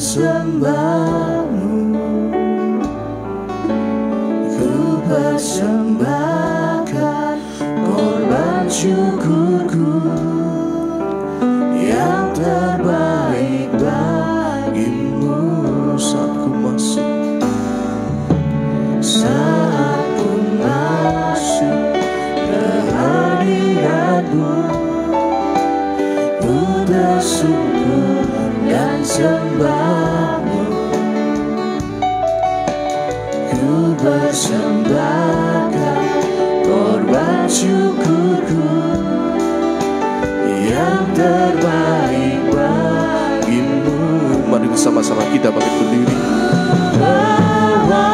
persembahmu, ku persembahkan korban syukurku yang terbaik bagimu. Saat ku masuk ke hadiratmu, ku bersyukur dan sembahmu, ku persembahkan korban syukurku yang terbaik bagimu. Mari bersama-sama kita bangkit berdiri. Bawa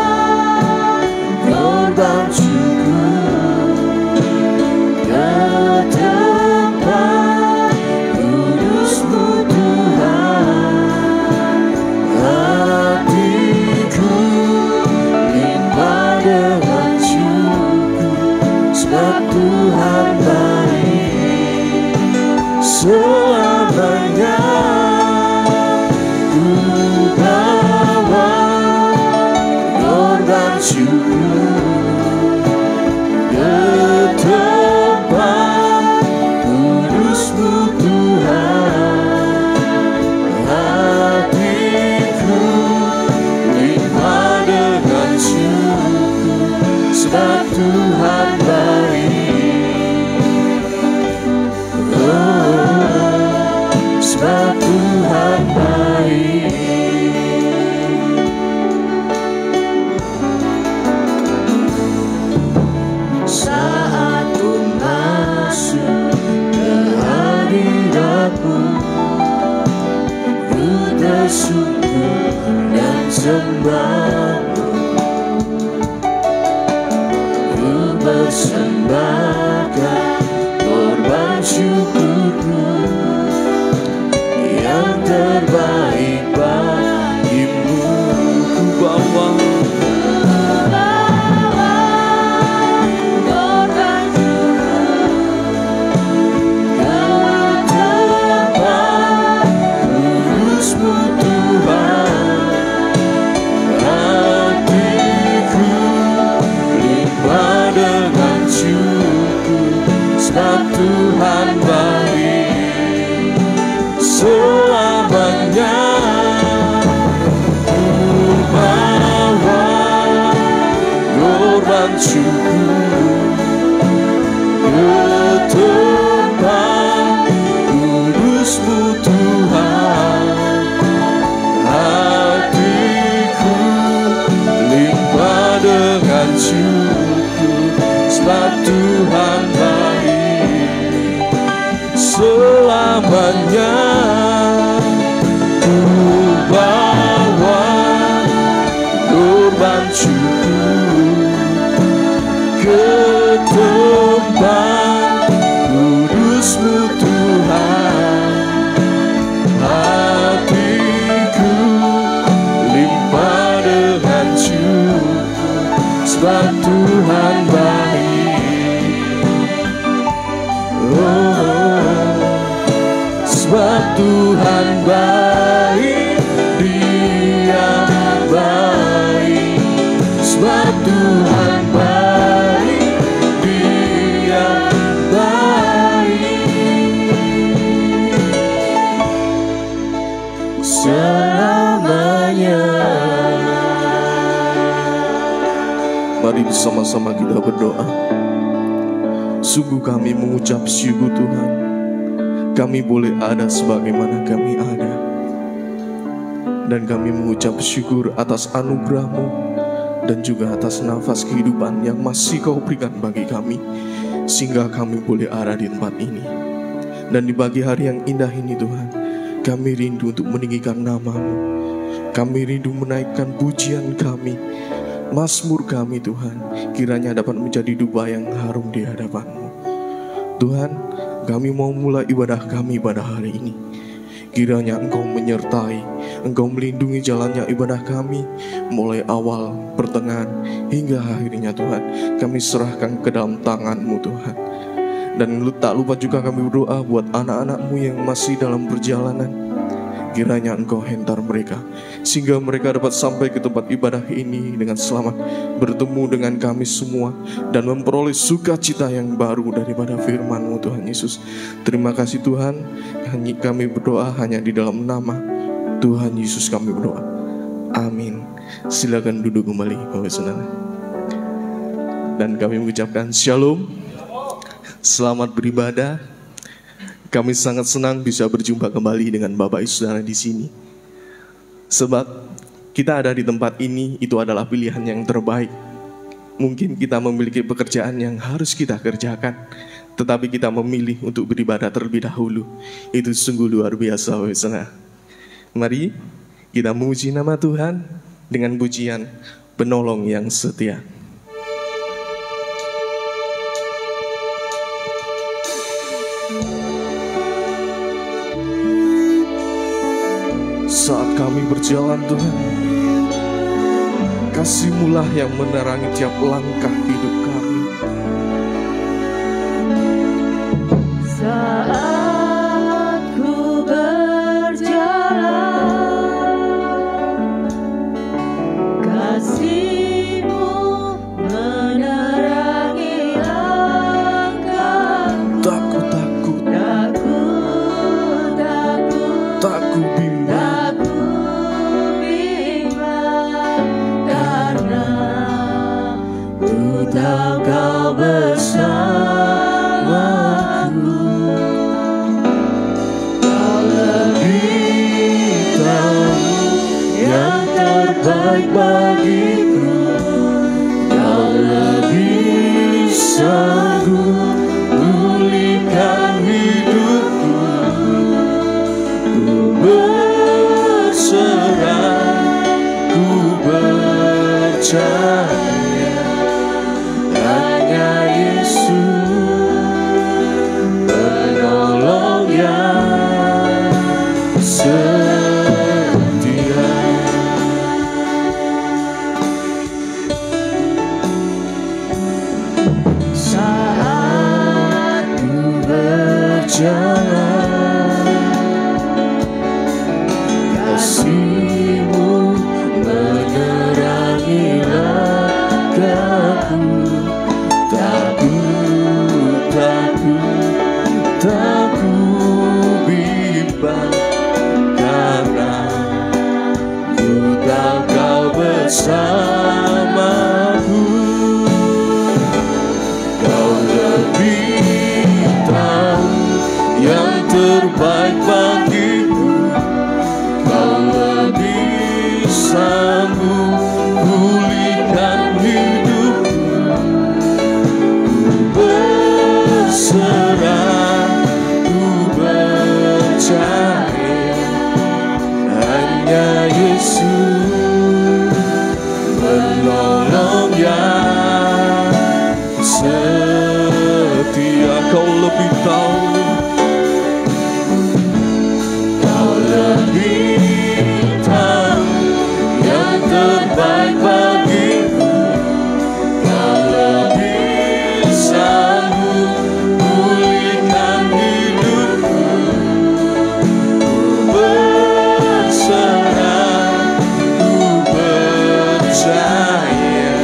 korban syukur ke tempat kudus-Mu Tuhan. Hatiku limpah dengan syukur, sebab Tuhan baik selamanya. Ku bawa korban syukur ke tempat kudus-Mu Tuhan. Hatiku limpah dengan syukur, sebab Tuhan baik. Oh, sebab Tuhan baik. Saat ku masuk ke hadirat-Mu, ku bersyukur dan sembah-Mu, ku persembahkan korban syukurku yang terbaik bagimu. Ku bawa Tuhan baik selamanya. Ku bawa korban syukur ke tempat kudus-Mu Tuhan. Hatiku limpah dengan syukur, sebab Tuhan baik selamanya. Ku bawa korban syukur ke tempat kudus-Mu Tuhan. Hatiku limpah dengan syukur, sebab Tuhan baik. Oh, sebab Tuhan baik, Dia baik. Sebab Tuhan baik, Dia baik selamanya. Mari bersama-sama kita berdoa. Sungguh kami mengucap syukur Tuhan, kami boleh ada sebagaimana kami ada. Dan kami mengucap syukur atas anugerah-Mu dan juga atas nafas kehidupan yang masih Kau berikan bagi kami, sehingga kami boleh ada di tempat ini. Dan di pagi hari yang indah ini Tuhan, kami rindu untuk meninggikan nama-Mu. Kami rindu menaikkan pujian kami, mazmur kami Tuhan, kiranya dapat menjadi dupa yang harum di hadapan-Mu. Tuhan, kami mau mulai ibadah kami pada hari ini. Kiranya Engkau menyertai, Engkau melindungi jalannya ibadah kami, mulai awal, pertengahan, hingga akhirnya Tuhan. Kami serahkan ke dalam tangan-Mu Tuhan. Dan tak lupa juga kami berdoa buat anak-anak-Mu yang masih dalam perjalanan. kiranya Engkau hentar mereka, sehingga mereka dapat sampai ke tempat ibadah ini dengan selamat, bertemu dengan kami semua, dan memperoleh sukacita yang baru daripada firman-Mu, Tuhan Yesus. Terima kasih Tuhan, kami berdoa hanya di dalam nama Tuhan Yesus kami berdoa. Amin. Silakan duduk kembali Bapak Saudara. Dan kami mengucapkan Shalom. Selamat beribadah. Kami sangat senang bisa berjumpa kembali dengan Bapak Ibu Saudara di sini. Sebab kita ada di tempat ini itu adalah pilihan yang terbaik. Mungkin kita memiliki pekerjaan yang harus kita kerjakan, tetapi kita memilih untuk beribadah terlebih dahulu. Itu sungguh luar biasa, Bapak Ibu Saudara. Mari kita memuji nama Tuhan dengan pujian Penolong yang Setia. Saat kami berjalan Tuhan, kasih-Mu lah yang menerangi tiap langkah hidup kami. Saat ku berjalan, kasih-Mu menerangi langkahku. Tak ku takut, tak ku bimbang. Tahu Kau bersamaku, Kau lebih tahu yang terbaik bagiku, Kau lebih sanggup pulihkan hidupku. Ku berserah, ku percaya hanya Yesus penolong yang setia. Saat ku berjalan, kasih-Mu menerangi langkahku. Tak ku bimbang, karena ku tahu Kau bersamaku. Kau lebih tahu yang terbaik bagiku, Kau lebih sanggup pulihkan hidupku. Ku berserah, ku percaya hanya Yesus penolong yang setia. Kau lebih tahu, Kau lebih tahu yang terbaik bagiku, Kau lebih sanggup pulihkan hidupku. Ku berserah, ku percaya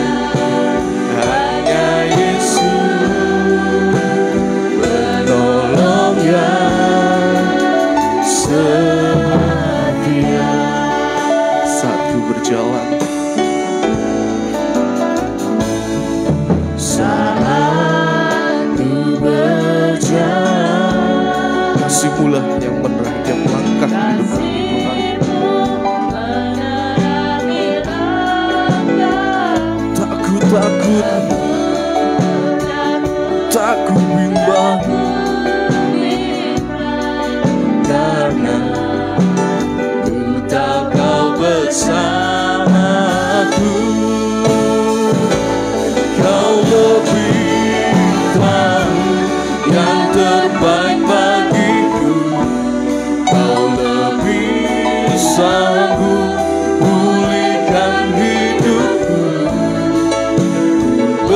hanya Yesus penolong yang setia. Saat ku berjalan, Saat ku berjalan, kasih-Mu lah yang menerangi tiap langkah hidup kami Tuhan. kasih-Mu menerangi langkahku. Tak ku takut, tak ku bimbang, Karena ku tahu Kau bersamaku. Kau lebih tahu yang terbaik bagiku, Kau lebih sanggup pulihkan hidupku. Ku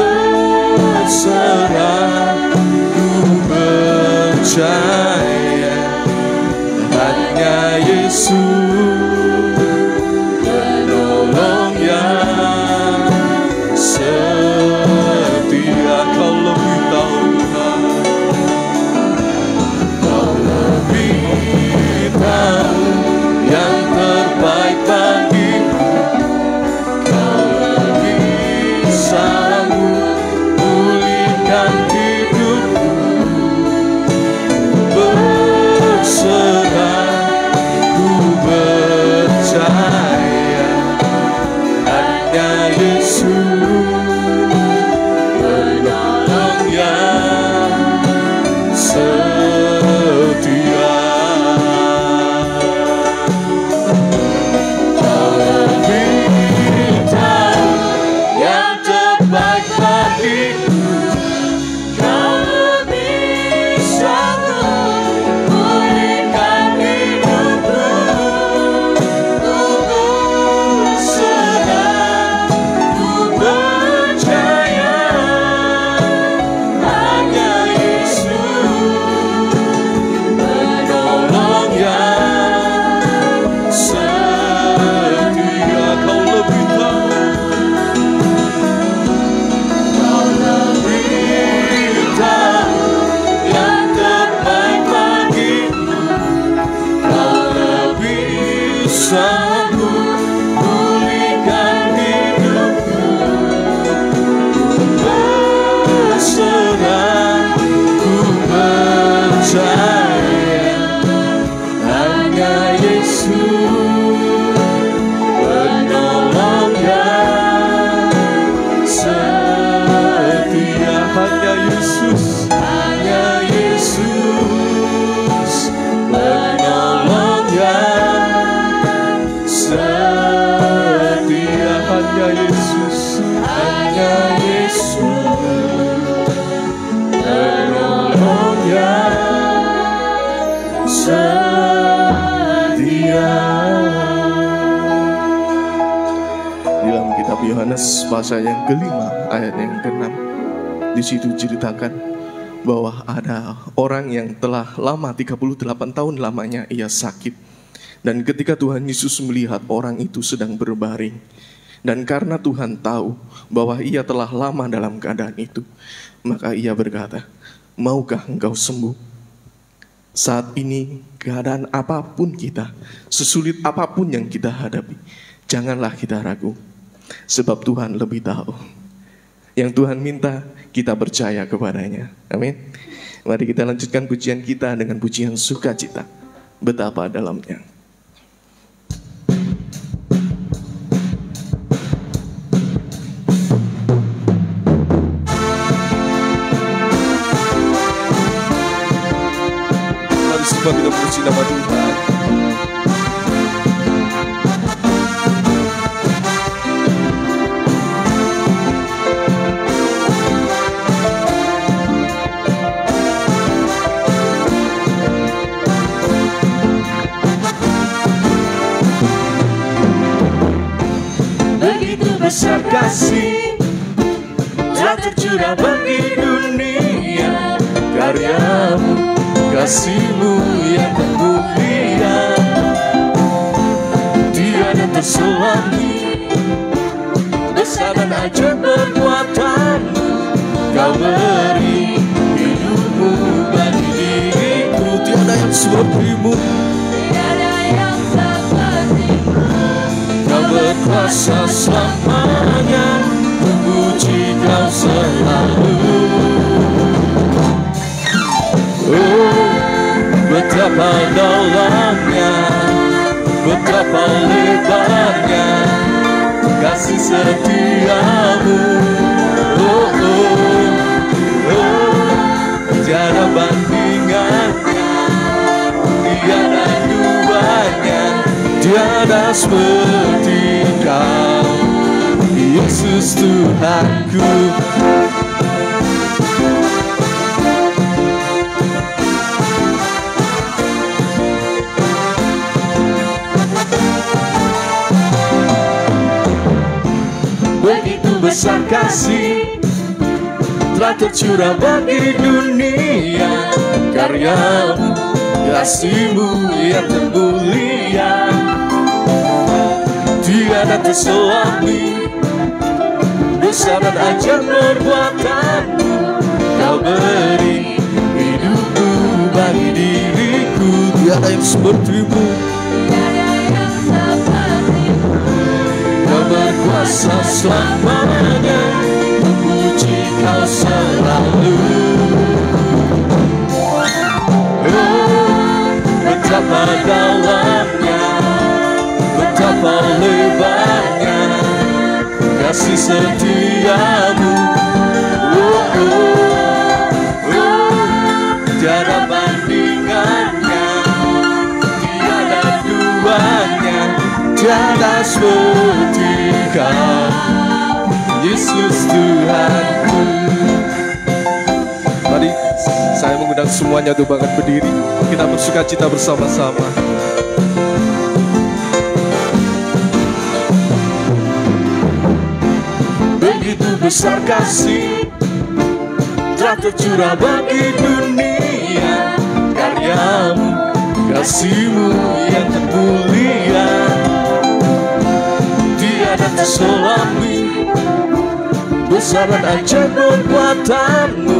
setiamu, pulihkan hidupku. Berserah, ku percaya hanya Yesus penolong yang setia. Hanya Yesus, hanya Yesus penolong yang setia. Hanya Yesus, hanya Yesus penolong yang setia. Di dalam kitab Yohanes pasal yang kelima ayat yang ke-6, di situ ceritakan bahwa ada orang yang telah lama 38 tahun lamanya ia sakit. Dan ketika Tuhan Yesus melihat orang itu sedang berbaring, dan karena Tuhan tahu bahwa ia telah lama dalam keadaan itu, maka ia berkata, "Maukah engkau sembuh?" Saat ini keadaan apapun kita, sesulit apapun yang kita hadapi, janganlah kita ragu, sebab Tuhan lebih tahu. Yang Tuhan minta, kita percaya kepadanya. Amin. Mari kita lanjutkan pujian kita dengan pujian sukacita. Betapa dalamnya. Mari semua kita puji nama Tuhan. Besar kasih telah tercurah bagi dunia, karyamu, kasihmu yang mulia, tiada terselami, besar dan ajaib perbuatanmu, kau beri hidupmu bagi diriku. Tiada yang sepertimu, Tiada yang sepertimu, kau berkuasa selamanya, puji kau selalu. Oh, betapa dalamnya, betapa lebarnya kasih setiamu. Oh, oh, oh, tiada bandingannya, tiada duanya, tiada seperti kau, Yesus Tuhanku. Begitu besar kasih telah tercurah bagi dunia, karyamu, kasihmu yang termulia, tiada terselami, besar dan ajaib perbuatanmu, kau beri hidupmu bagi diriku. tiada yang sepertimu, Tiada yang sepertimu, kau berkuasa selamanya, memuji kau selalu. Oh, betapa dalamnya, betapa lebarnya kasih setiamu. Oh, oh, oh, tiada bandingannya, tiada duanya, tiada seperti kau, Yesus Tuhanku. mari saya mengundang semuanya untuk bangkit berdiri. Kita bersukacita bersama-sama. Begitu besar kasih telah tercurah bagi dunia, karyamu, kasihmu yang termulia, tiada terselami, besar dan ajaib perbuatanmu,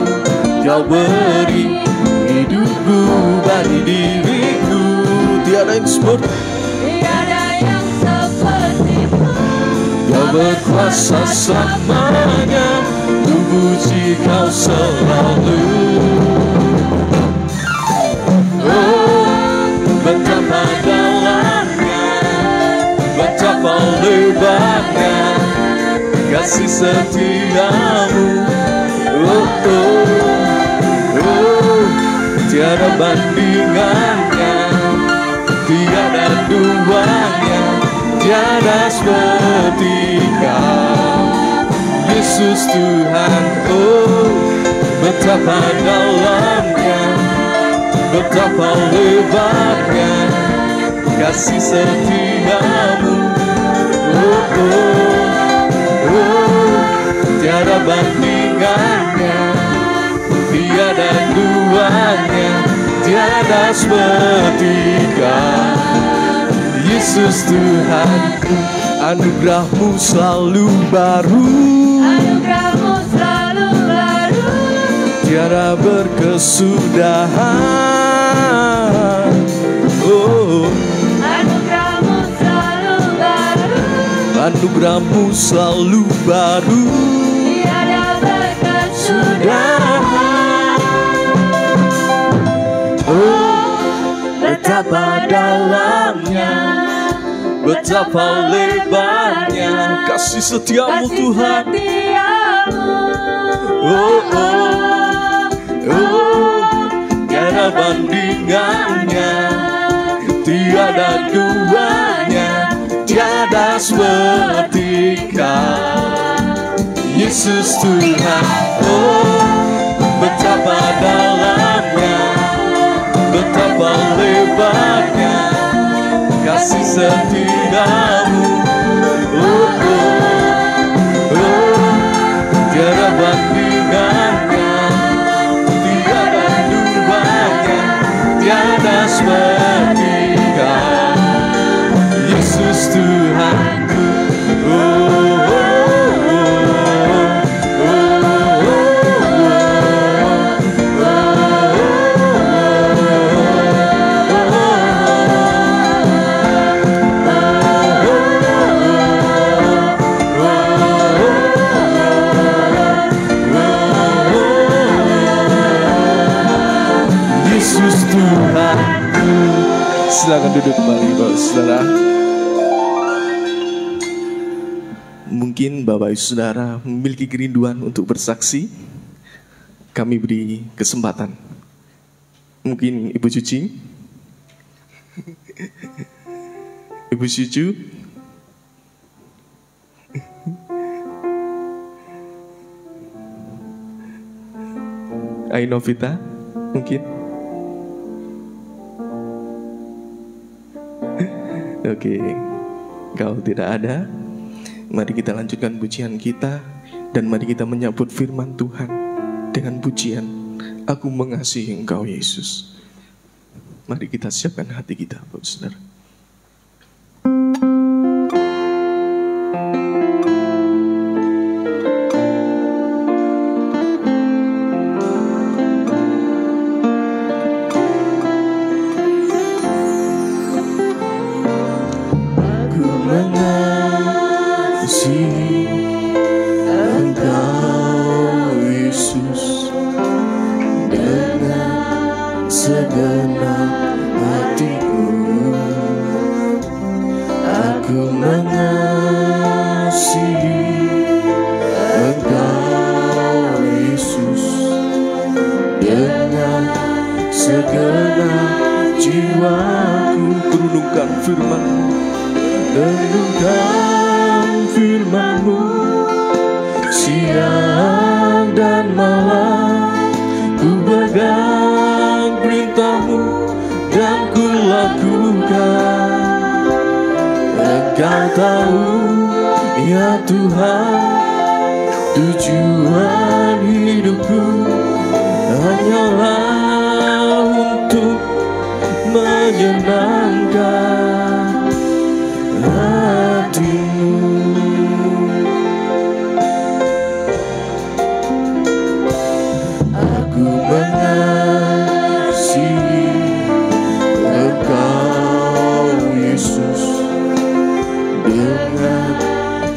kau beri hidupku bagi diriku. Tiada yang seperti, Tiada yang seperti berkuasa selamanya, ku puji Kau selalu. Oh, betapa dalamnya, betapa lebarnya kasih setiamu. Oh, oh, oh, tiada bandingannya, tiada duanya, tiada seperti Kau, Yesus Tuhan. Oh, betapa dalamnya, betapa lebarnya kasih setiamu. Oh, oh, oh, tiada bandingannya, tiada duanya, tiada seperti Kau, Yesus Tuhanku. Anugerah-Mu selalu baru, Anugerah-Mu selalu baru, tiada berkesudahan. Oh, Anugerah-Mu selalu baru, anugerah-Mu selalu baru, tiada berkesudahan. oh, betapa dalamnya, betapa lebarnya kasih setiamu Tuhan. Oh, oh, oh, tiada bandingannya, tiada duanya, tiada seperti Kau, Yesus Tuhan. Oh, betapa dalamnya, betapa lebarnya kasih setiamu. Oh, oh, oh, tiada bandingannya, tiada duanya, tiada seperti Kau, Yesus Tuhanku. Oh, oh, oh, oh, oh, Yesus Tuhanku. Silakan duduk kembali Bapak Saudara. Mungkin Bapak Ibu Saudara memiliki kerinduan untuk bersaksi, kami beri kesempatan. Mungkin Ibu Cuci, Ibu Cucu, Ainovita, mungkin. Oke, kalau tidak ada, mari kita lanjutkan pujian kita, dan mari kita menyambut firman Tuhan dengan pujian, Aku mengasihi Engkau Yesus. Mari kita siapkan hati kita, Bapak Saudara.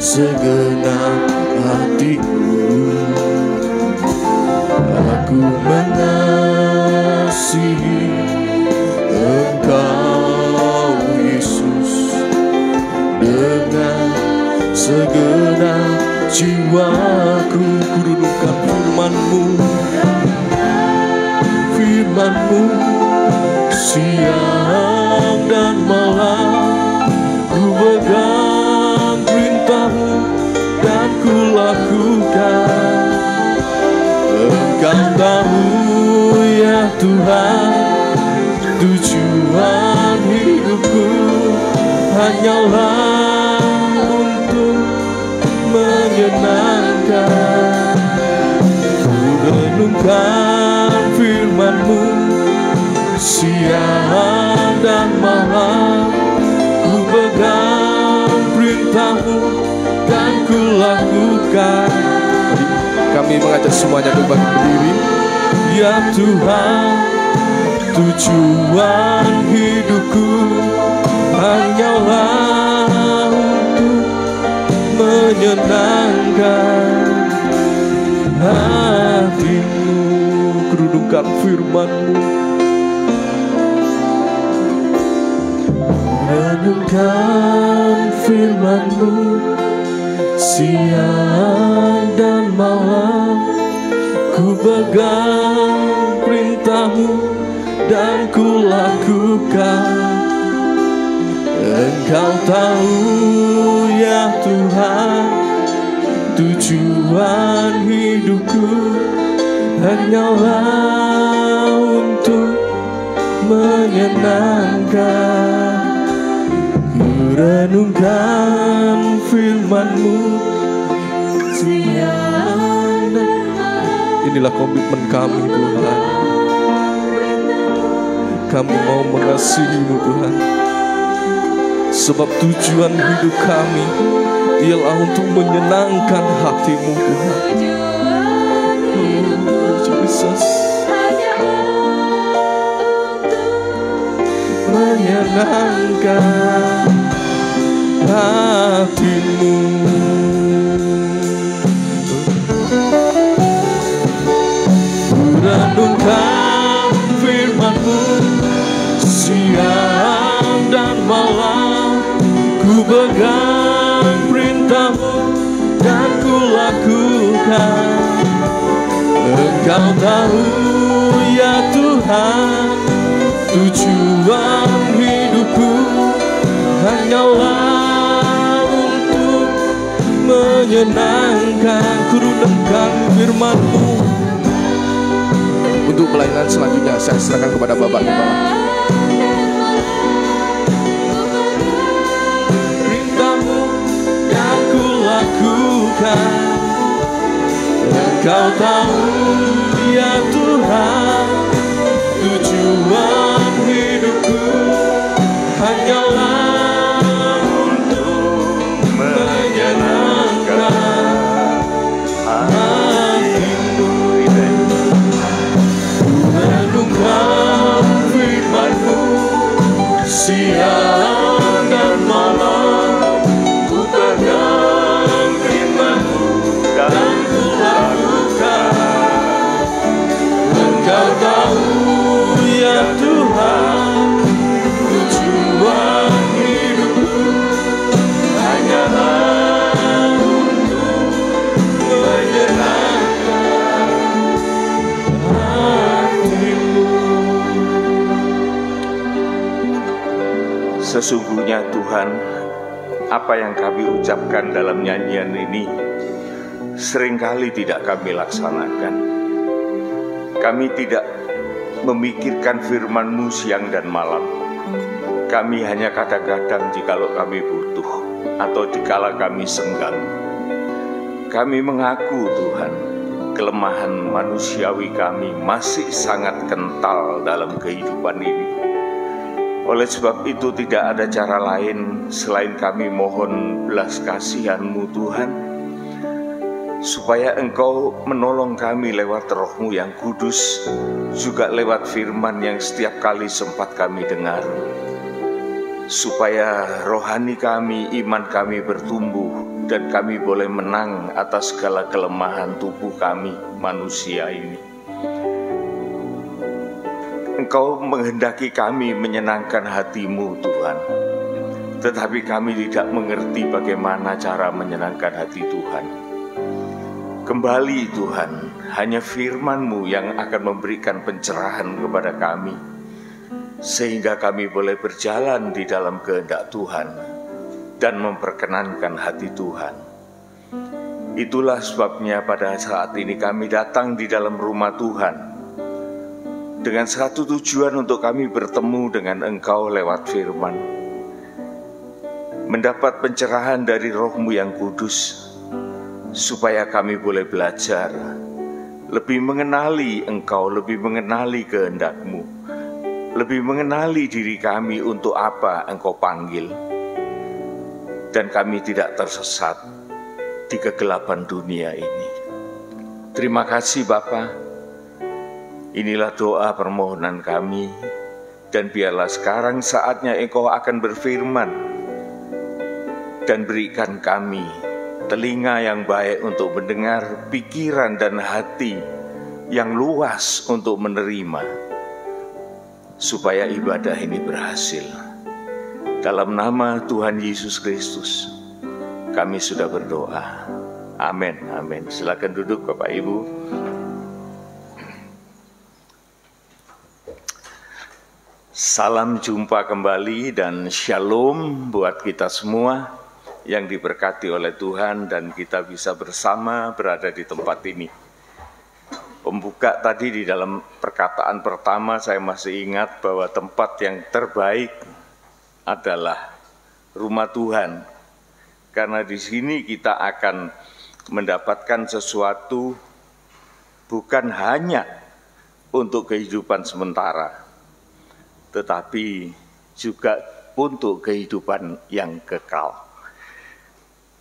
segenap hatiku. Aku mengasihi Engkau Yesus dengan segenap jiwaku. Kududukan firman-Mu, firman-Mu siang dan malam. Ku pegang perintah-Mu dan ku lakukan. Engkau tahu ya Tuhan, tujuan hidupku hanyalah untuk menyenangkan. Ku renungkan firman-Mu siang dan malam. Ku pegang perintah-Mu dan ku lakukan. Kami mengajak semuanya untuk bangkit berdiri. Ya Tuhan, tujuan hidupku hanyalah untuk menyenangkan hati-Mu. Kerudungkan firman-Mu, renungkan firman-Mu siang dan malam. Ku pegang perintah-Mu dan ku lakukan. Engkau tahu ya Tuhan, tujuan hidupku hanyalah untuk menyenangkan. Ku renungkan firman-Mu siang dan malam. Inilah komitmen kami Tuhan. Kami mau mengasihi-Mu Tuhan, sebab tujuan hidup kami ialah untuk menyenangkan hati-Mu Tuhan. Oh Jesus, menyenangkan hati-Mu. Renungkan firman-Mu siang dan malam. Ku pegang perintah-Mu dan ku lakukan. Engkau tahu ya Tuhan, tujuan hidupku hanyalah untuk menyenangkan. Ku renungkan firman-Mu. Untuk pelayanan selanjutnya saya serahkan kepada Bapak Gembala. Perintah-Mu yang ku lakukan. Engkau tahu ya Tuhan, tujuan hidupku hanyalah untuk menyenangkan hati-Mu. Renungkan firman-Mu siang dan malam. Ku pegang firman-Mu dan ku lakukan. Engkau tahu ya Tuhan, tujuan hidupku hanyalah untuk menyenangkan hati-Mu. Sesungguhnya Tuhan, apa yang kami ucapkan dalam nyanyian ini seringkali tidak kami laksanakan. Kami tidak memikirkan firman-Mu siang dan malam. Kami hanya kadang-kadang jikalau kami butuh atau dikala kami senggang. Kami mengaku Tuhan, kelemahan manusiawi kami masih sangat kental dalam kehidupan ini. Oleh sebab itu tidak ada cara lain selain kami mohon belas kasihan-Mu Tuhan, supaya Engkau menolong kami lewat Roh-Mu yang kudus, juga lewat firman yang setiap kali sempat kami dengar. supaya rohani kami, iman kami bertumbuh, dan kami boleh menang atas segala kelemahan tubuh kami manusia ini. Engkau menghendaki kami menyenangkan hati-Mu, Tuhan, tetapi kami tidak mengerti bagaimana cara menyenangkan hati Tuhan. Kembali Tuhan, hanya firman-Mu yang akan memberikan pencerahan kepada kami, sehingga kami boleh berjalan di dalam kehendak Tuhan dan memperkenankan hati Tuhan. Itulah sebabnya pada saat ini kami datang di dalam rumah Tuhan dengan satu tujuan, untuk kami bertemu dengan Engkau lewat firman, mendapat pencerahan dari Roh-Mu yang kudus, supaya kami boleh belajar lebih mengenali Engkau, lebih mengenali kehendak-Mu, lebih mengenali diri kami untuk apa Engkau panggil, dan kami tidak tersesat di kegelapan dunia ini. Terima kasih Bapa. Inilah doa permohonan kami, dan biarlah sekarang saatnya Engkau akan berfirman, dan berikan kami telinga yang baik untuk mendengar, pikiran dan hati yang luas untuk menerima, supaya ibadah ini berhasil. Dalam nama Tuhan Yesus Kristus kami sudah berdoa. Amin, amin. Silakan duduk Bapak Ibu. Salam jumpa kembali dan shalom buat kita semua yang diberkati oleh Tuhan, dan kita bisa bersama berada di tempat ini. Pembuka tadi di dalam perkataan pertama, saya masih ingat bahwa tempat yang terbaik adalah rumah Tuhan, karena di sini kita akan mendapatkan sesuatu bukan hanya untuk kehidupan sementara, tetapi juga untuk kehidupan yang kekal.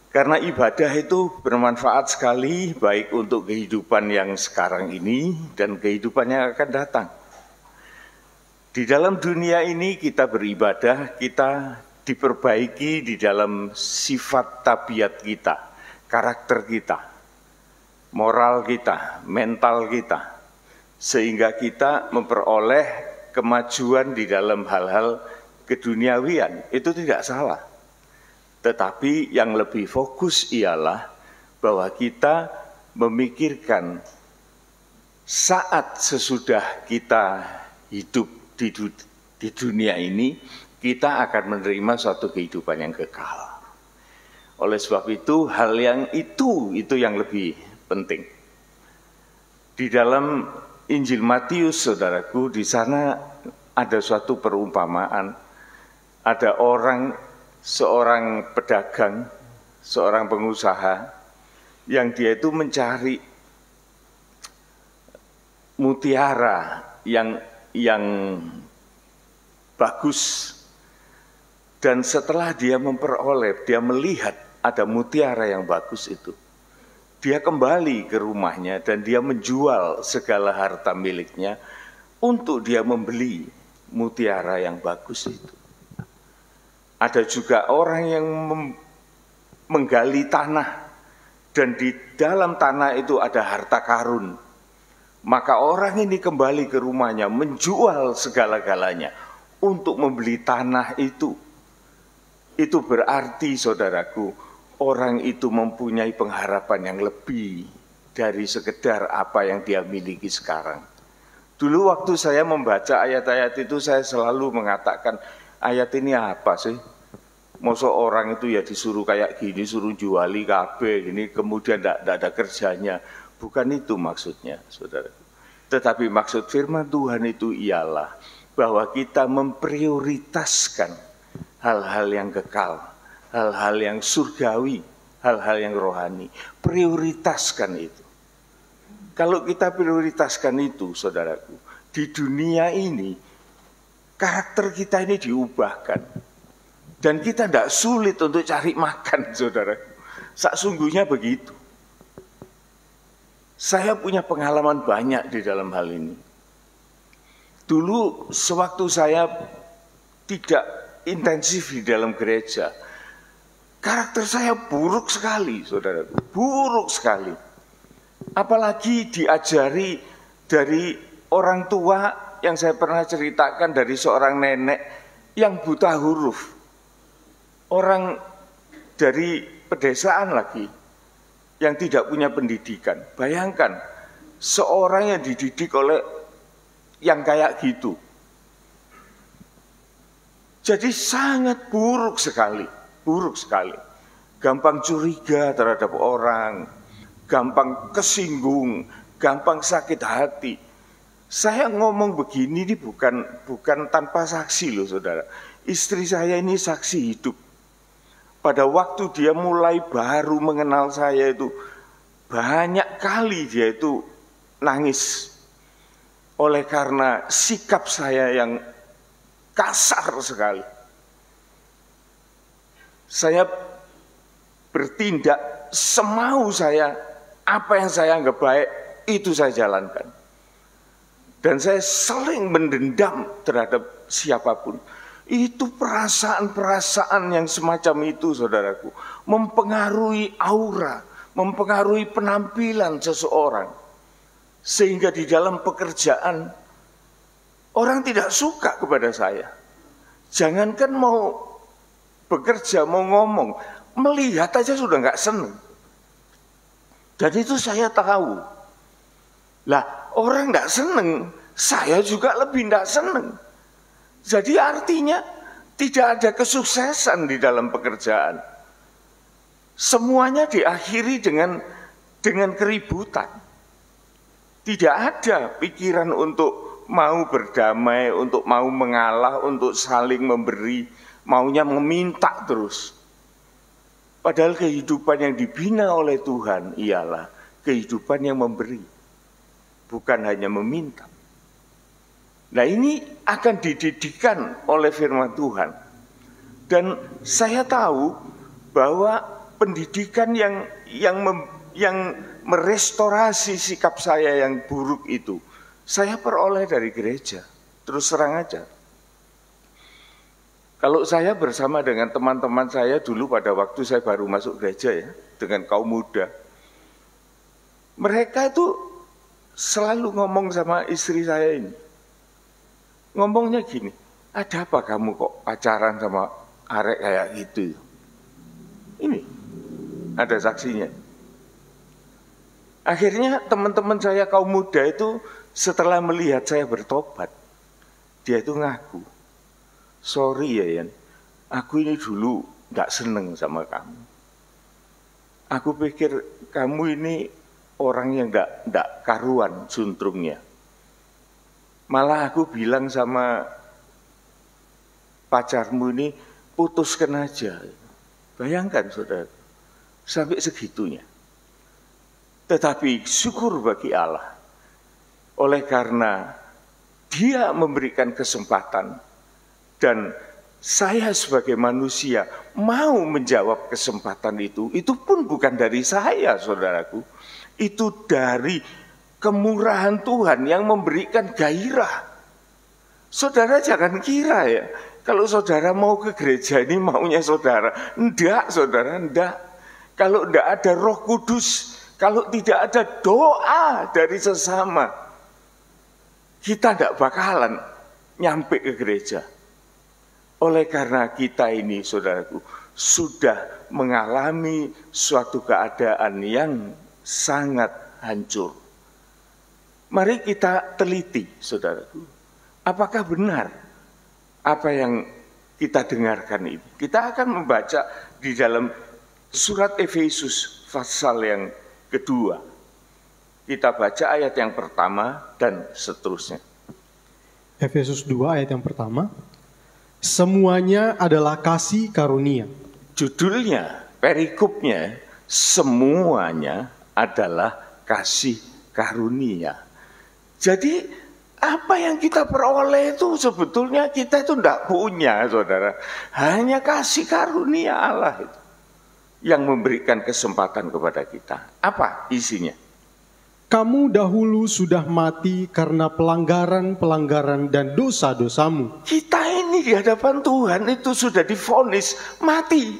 Karena ibadah itu bermanfaat sekali, baik untuk kehidupan yang sekarang ini dan kehidupan yang akan datang. Di dalam dunia ini kita beribadah, kita diperbaiki di dalam sifat tabiat kita, karakter kita, moral kita, mental kita, sehingga kita memperoleh kemajuan di dalam hal-hal keduniawian. Itu tidak salah. Tetapi yang lebih fokus ialah bahwa kita memikirkan saat sesudah kita hidup di dunia ini, kita akan menerima suatu kehidupan yang kekal. Oleh sebab itu, hal yang itu yang lebih penting. Di dalam Injil Matius, saudaraku, di sana ada suatu perumpamaan. Ada seorang pedagang, seorang pengusaha, yang dia itu mencari mutiara yang bagus. Dan setelah dia memperoleh, dia melihat ada mutiara yang bagus itu, dia kembali ke rumahnya dan dia menjual segala harta miliknya untuk dia membeli mutiara yang bagus itu. Ada juga orang yang menggali tanah, dan di dalam tanah itu ada harta karun. Maka orang ini kembali ke rumahnya, menjual segala-galanya untuk membeli tanah itu. Itu berarti, saudaraku, orang itu mempunyai pengharapan yang lebih dari sekedar apa yang dia miliki sekarang. Dulu waktu saya membaca ayat-ayat itu, saya selalu mengatakan, ayat ini apa sih? Masa orang itu ya disuruh kayak gini, suruh juali kabeh gini, kemudian tidak ada kerjanya. Bukan itu maksudnya, saudara. Tetapi maksud firman Tuhan itu ialah bahwa kita memprioritaskan hal-hal yang kekal, hal-hal yang surgawi, hal-hal yang rohani. Prioritaskan itu. Kalau kita prioritaskan itu, saudaraku, di dunia ini karakter kita ini diubahkan. Dan kita tidak sulit untuk cari makan, saudara. Sesungguhnya begitu. Saya punya pengalaman banyak di dalam hal ini. Dulu sewaktu saya tidak intensif di dalam gereja, karakter saya buruk sekali, saudara, buruk sekali. Apalagi diajari dari orang tua yang saya pernah ceritakan, dari seorang nenek yang buta huruf. Orang dari pedesaan lagi, yang tidak punya pendidikan. Bayangkan, seorang yang dididik oleh yang kayak gitu. Jadi sangat buruk sekali, buruk sekali. Gampang curiga terhadap orang, gampang kesinggung, gampang sakit hati. Saya ngomong begini ini bukan tanpa saksi loh, saudara. Istri saya ini saksi hidup. Pada waktu dia mulai baru mengenal saya itu, banyak kali dia itu nangis. Oleh karena sikap saya yang kasar sekali. Saya bertindak semau saya, apa yang saya anggap baik, itu saya jalankan. Dan saya sering mendendam terhadap siapapun. Itu perasaan-perasaan yang semacam itu, saudaraku, mempengaruhi aura, mempengaruhi penampilan seseorang. Sehingga di dalam pekerjaan, orang tidak suka kepada saya. Jangankan mau bekerja, mau ngomong, melihat aja sudah nggak seneng. Dan itu saya tahu. Lah, orang nggak seneng, saya juga lebih nggak seneng. Jadi artinya tidak ada kesuksesan di dalam pekerjaan. Semuanya diakhiri dengan keributan. Tidak ada pikiran untuk mau berdamai, untuk mau mengalah, untuk saling memberi, maunya meminta terus. Padahal kehidupan yang dibina oleh Tuhan ialah kehidupan yang memberi, bukan hanya meminta. Nah, ini akan dididikkan oleh firman Tuhan. Dan saya tahu bahwa pendidikan yang merestorasi sikap saya yang buruk itu, saya peroleh dari gereja. Terus terang aja. Kalau saya bersama dengan teman-teman saya dulu pada waktu saya baru masuk gereja ya, dengan kaum muda, mereka itu selalu ngomong sama istri saya ini. Ngomongnya gini, ada apa kamu kok pacaran sama arek kayak gitu? Ini, ada saksinya. Akhirnya teman-teman saya kaum muda itu setelah melihat saya bertobat, dia itu ngaku, sorry ya Yan, aku ini dulu gak seneng sama kamu. Aku pikir kamu ini orang yang gak karuan suntrungnya. Malah aku bilang sama pacarmu ini, putuskan aja. Bayangkan saudara, sampai segitunya. Tetapi syukur bagi Allah, oleh karena Dia memberikan kesempatan, dan saya sebagai manusia mau menjawab kesempatan itu pun bukan dari saya, saudaraku. Itu dari kemurahan Tuhan yang memberikan gairah. Saudara jangan kira ya, kalau saudara mau ke gereja ini maunya saudara. Enggak, saudara, enggak. Kalau enggak ada Roh Kudus, kalau tidak ada doa dari sesama, kita enggak bakalan nyampe ke gereja. Oleh karena kita ini, saudaraku, sudah mengalami suatu keadaan yang sangat hancur. Mari kita teliti, saudaraku. Apakah benar apa yang kita dengarkan ini? Kita akan membaca di dalam surat Efesus pasal yang kedua. Kita baca ayat yang pertama dan seterusnya. Efesus 2 ayat yang pertama. Semuanya adalah kasih karunia. Judulnya, perikopnya, semuanya adalah kasih karunia. Jadi apa yang kita peroleh itu sebetulnya kita itu tidak punya, saudara. Hanya kasih karunia Allah itu yang memberikan kesempatan kepada kita. Apa isinya? Kamu dahulu sudah mati karena pelanggaran-pelanggaran dan dosa-dosamu. Kita ini ini di hadapan Tuhan itu sudah divonis mati.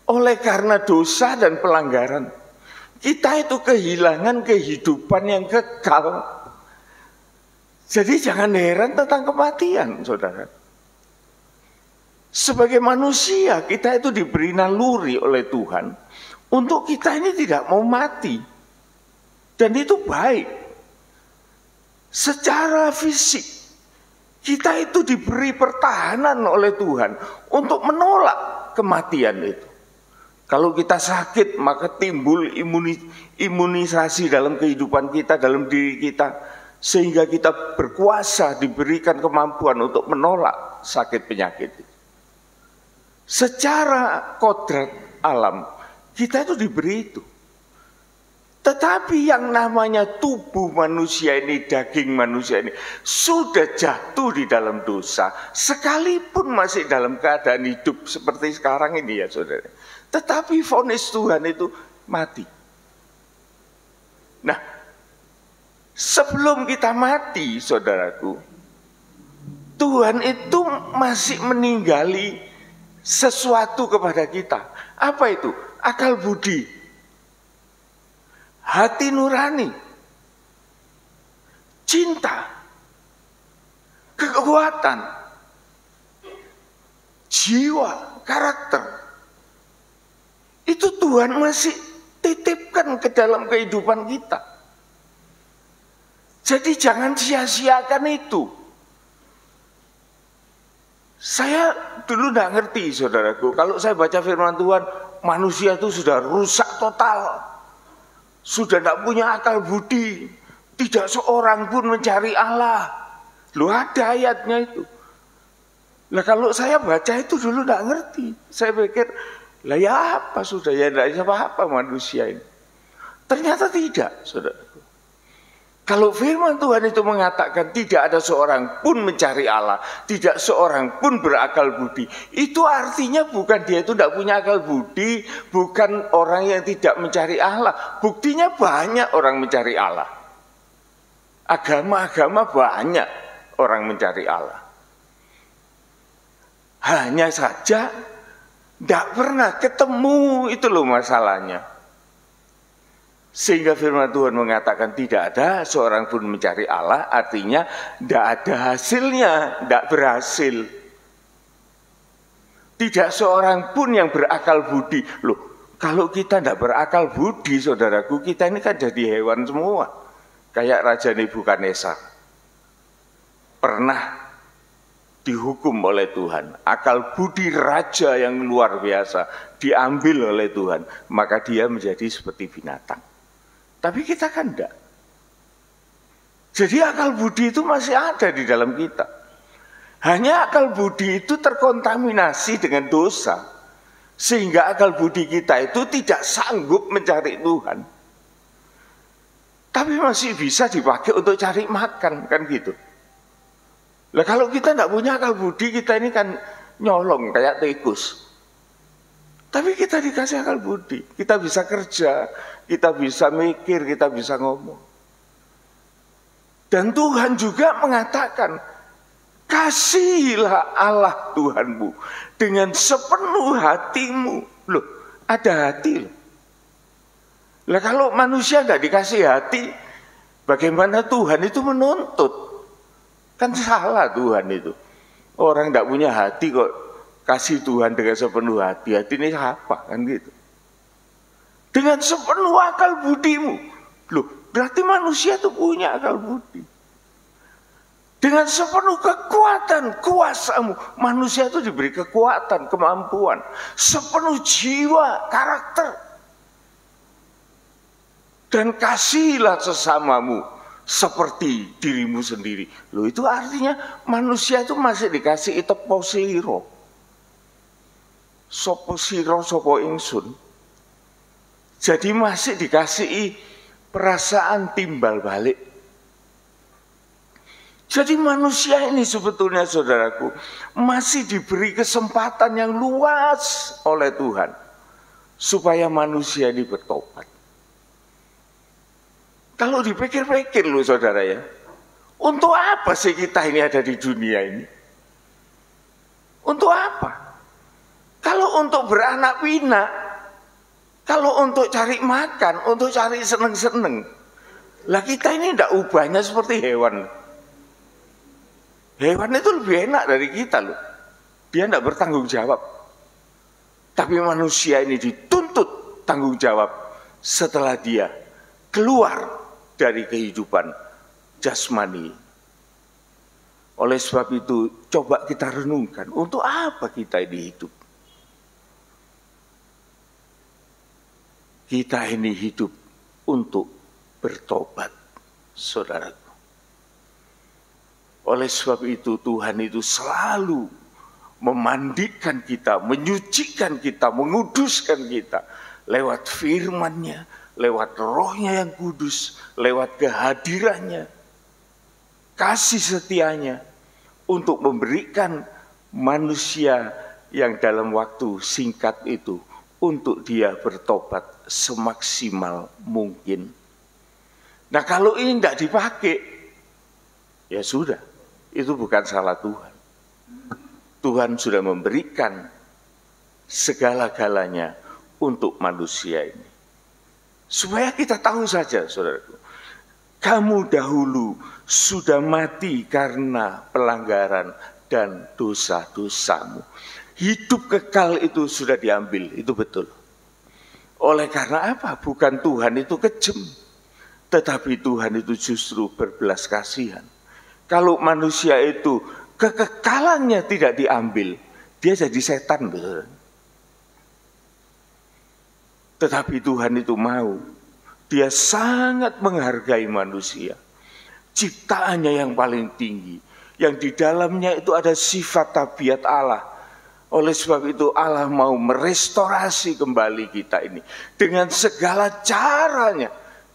Oleh karena dosa dan pelanggaran, kita itu kehilangan kehidupan yang kekal. Jadi jangan heran tentang kematian, saudara. Sebagai manusia, kita itu diberi naluri oleh Tuhan untuk kita ini tidak mau mati. Dan itu baik. Secara fisik, kita itu diberi pertahanan oleh Tuhan untuk menolak kematian itu. Kalau kita sakit, maka timbul imunisasi dalam kehidupan kita, dalam diri kita, sehingga kita berkuasa, diberikan kemampuan untuk menolak sakit penyakit. Secara kodrat alam, kita itu diberi itu. Tetapi yang namanya tubuh manusia ini, daging manusia ini, sudah jatuh di dalam dosa, sekalipun masih dalam keadaan hidup seperti sekarang ini ya saudara. Tetapi vonis Tuhan itu mati. Nah, sebelum kita mati, saudaraku, Tuhan itu masih meninggali sesuatu kepada kita. Apa itu? Akal budi, hati nurani, cinta, kekuatan, jiwa, karakter. Itu Tuhan masih titipkan ke dalam kehidupan kita. Jadi jangan sia-siakan itu. Saya dulu tidak ngerti, saudaraku. Kalau saya baca firman Tuhan, manusia itu sudah rusak total. Sudah tidak punya akal budi. Tidak seorang pun mencari Allah. Loh, ada ayatnya itu. Nah kalau saya baca itu dulu tidak ngerti. Saya pikir, lah ya apa sudah, ya tidak apa-apa manusia ini. Ternyata tidak, saudaraku. Kalau firman Tuhan itu mengatakan tidak ada seorang pun mencari Allah, tidak seorang pun berakal budi, itu artinya bukan dia itu tidak punya akal budi, bukan orang yang tidak mencari Allah. Buktinya banyak orang mencari Allah. Agama-agama banyak orang mencari Allah. Hanya saja tidak pernah ketemu, itu loh masalahnya. Sehingga firman Tuhan mengatakan tidak ada seorang pun mencari Allah, artinya tidak ada hasilnya, tidak berhasil. Tidak seorang pun yang berakal budi. Loh, kalau kita tidak berakal budi, saudaraku, kita ini kan jadi hewan semua. Kayak Raja Nebukadnezar. Pernah dihukum oleh Tuhan. Akal budi raja yang luar biasa diambil oleh Tuhan, maka dia menjadi seperti binatang. Tapi kita kan enggak. Jadi akal budi itu masih ada di dalam kita. Hanya akal budi itu terkontaminasi dengan dosa, sehingga akal budi kita itu tidak sanggup mencari Tuhan. Tapi masih bisa dipakai untuk cari makan, kan gitu. Lah kalau kita tidak punya akal budi, kita ini kan nyolong kayak tikus. Tapi kita dikasih akal budi, kita bisa kerja, kita bisa mikir, kita bisa ngomong. Dan Tuhan juga mengatakan, kasihilah Allah Tuhanmu dengan sepenuh hatimu. Loh, ada hati loh. Lah kalau manusia nggak dikasih hati, bagaimana Tuhan itu menuntut? Kan salah Tuhan itu. Orang tidak punya hati kok kasih Tuhan dengan sepenuh hati. Hati ini apa kan gitu. Dengan sepenuh akal budimu. Loh, berarti manusia itu punya akal budi. Dengan sepenuh kekuatan, kuasamu. Manusia itu diberi kekuatan, kemampuan. Sepenuh jiwa, karakter. Dan kasihilah sesamamu seperti dirimu sendiri. Loh, itu artinya manusia itu masih dikasih itepo sliro. Sopo siro, sopo ingsun. Jadi masih dikasih perasaan timbal balik. Jadi manusia ini sebetulnya saudaraku masih diberi kesempatan yang luas oleh Tuhan supaya manusia ini bertobat. Kalau dipikir-pikir loh saudara ya, untuk apa sih kita ini ada di dunia ini? Untuk apa? Kalau untuk beranak pinak, kalau untuk cari makan, untuk cari seneng-seneng, lah kita ini tidak ubahnya seperti hewan. Hewan itu lebih enak dari kita loh. Dia tidak bertanggung jawab. Tapi manusia ini dituntut tanggung jawab setelah dia keluar dari kehidupan jasmani. Oleh sebab itu, coba kita renungkan, untuk apa kita ini hidup? Kita ini hidup untuk bertobat, saudaraku. Oleh sebab itu, Tuhan itu selalu memandikan kita, menyucikan kita, menguduskan kita lewat firman-Nya, lewat Roh-Nya yang kudus, lewat kehadirannya, kasih setianya, untuk memberikan manusia yang dalam waktu singkat itu untuk dia bertobat semaksimal mungkin. Nah, kalau ini tidak dipakai, ya sudah, itu bukan salah Tuhan. Tuhan sudah memberikan segala-galanya untuk manusia ini. Supaya kita tahu saja, saudaraku, kamu dahulu sudah mati karena pelanggaran dan dosa-dosamu. Hidup kekal itu sudah diambil, itu betul. Oleh karena apa? Bukan Tuhan itu kejam, tetapi Tuhan itu justru berbelas kasihan. Kalau manusia itu kekekalannya tidak diambil, dia jadi setan, betul. Tetapi Tuhan itu mau, dia sangat menghargai manusia. Ciptaannya yang paling tinggi, yang di dalamnya itu ada sifat tabiat Allah. Oleh sebab itu Allah mau merestorasi kembali kita ini dengan segala caranya.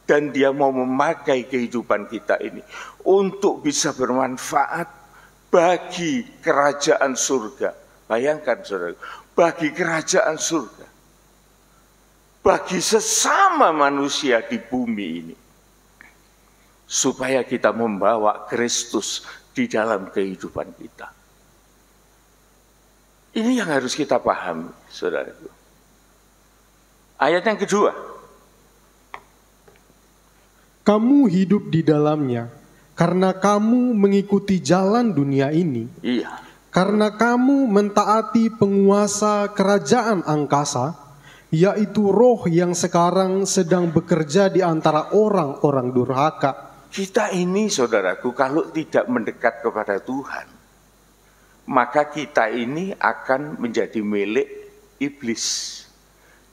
Dan dia mau memakai kehidupan kita ini untuk bisa bermanfaat bagi kerajaan surga. Bayangkan saudara, bagi kerajaan surga, bagi sesama manusia di bumi ini, supaya kita membawa Kristus di dalam kehidupan kita. Ini yang harus kita pahami, saudaraku. Ayat yang kedua, kamu hidup di dalamnya karena kamu mengikuti jalan dunia ini. iya, Karena kamu mentaati penguasa kerajaan angkasa, yaitu roh yang sekarang sedang bekerja di antara orang-orang durhaka. kita ini saudaraku kalau tidak mendekat kepada Tuhan, maka kita ini akan menjadi milik iblis.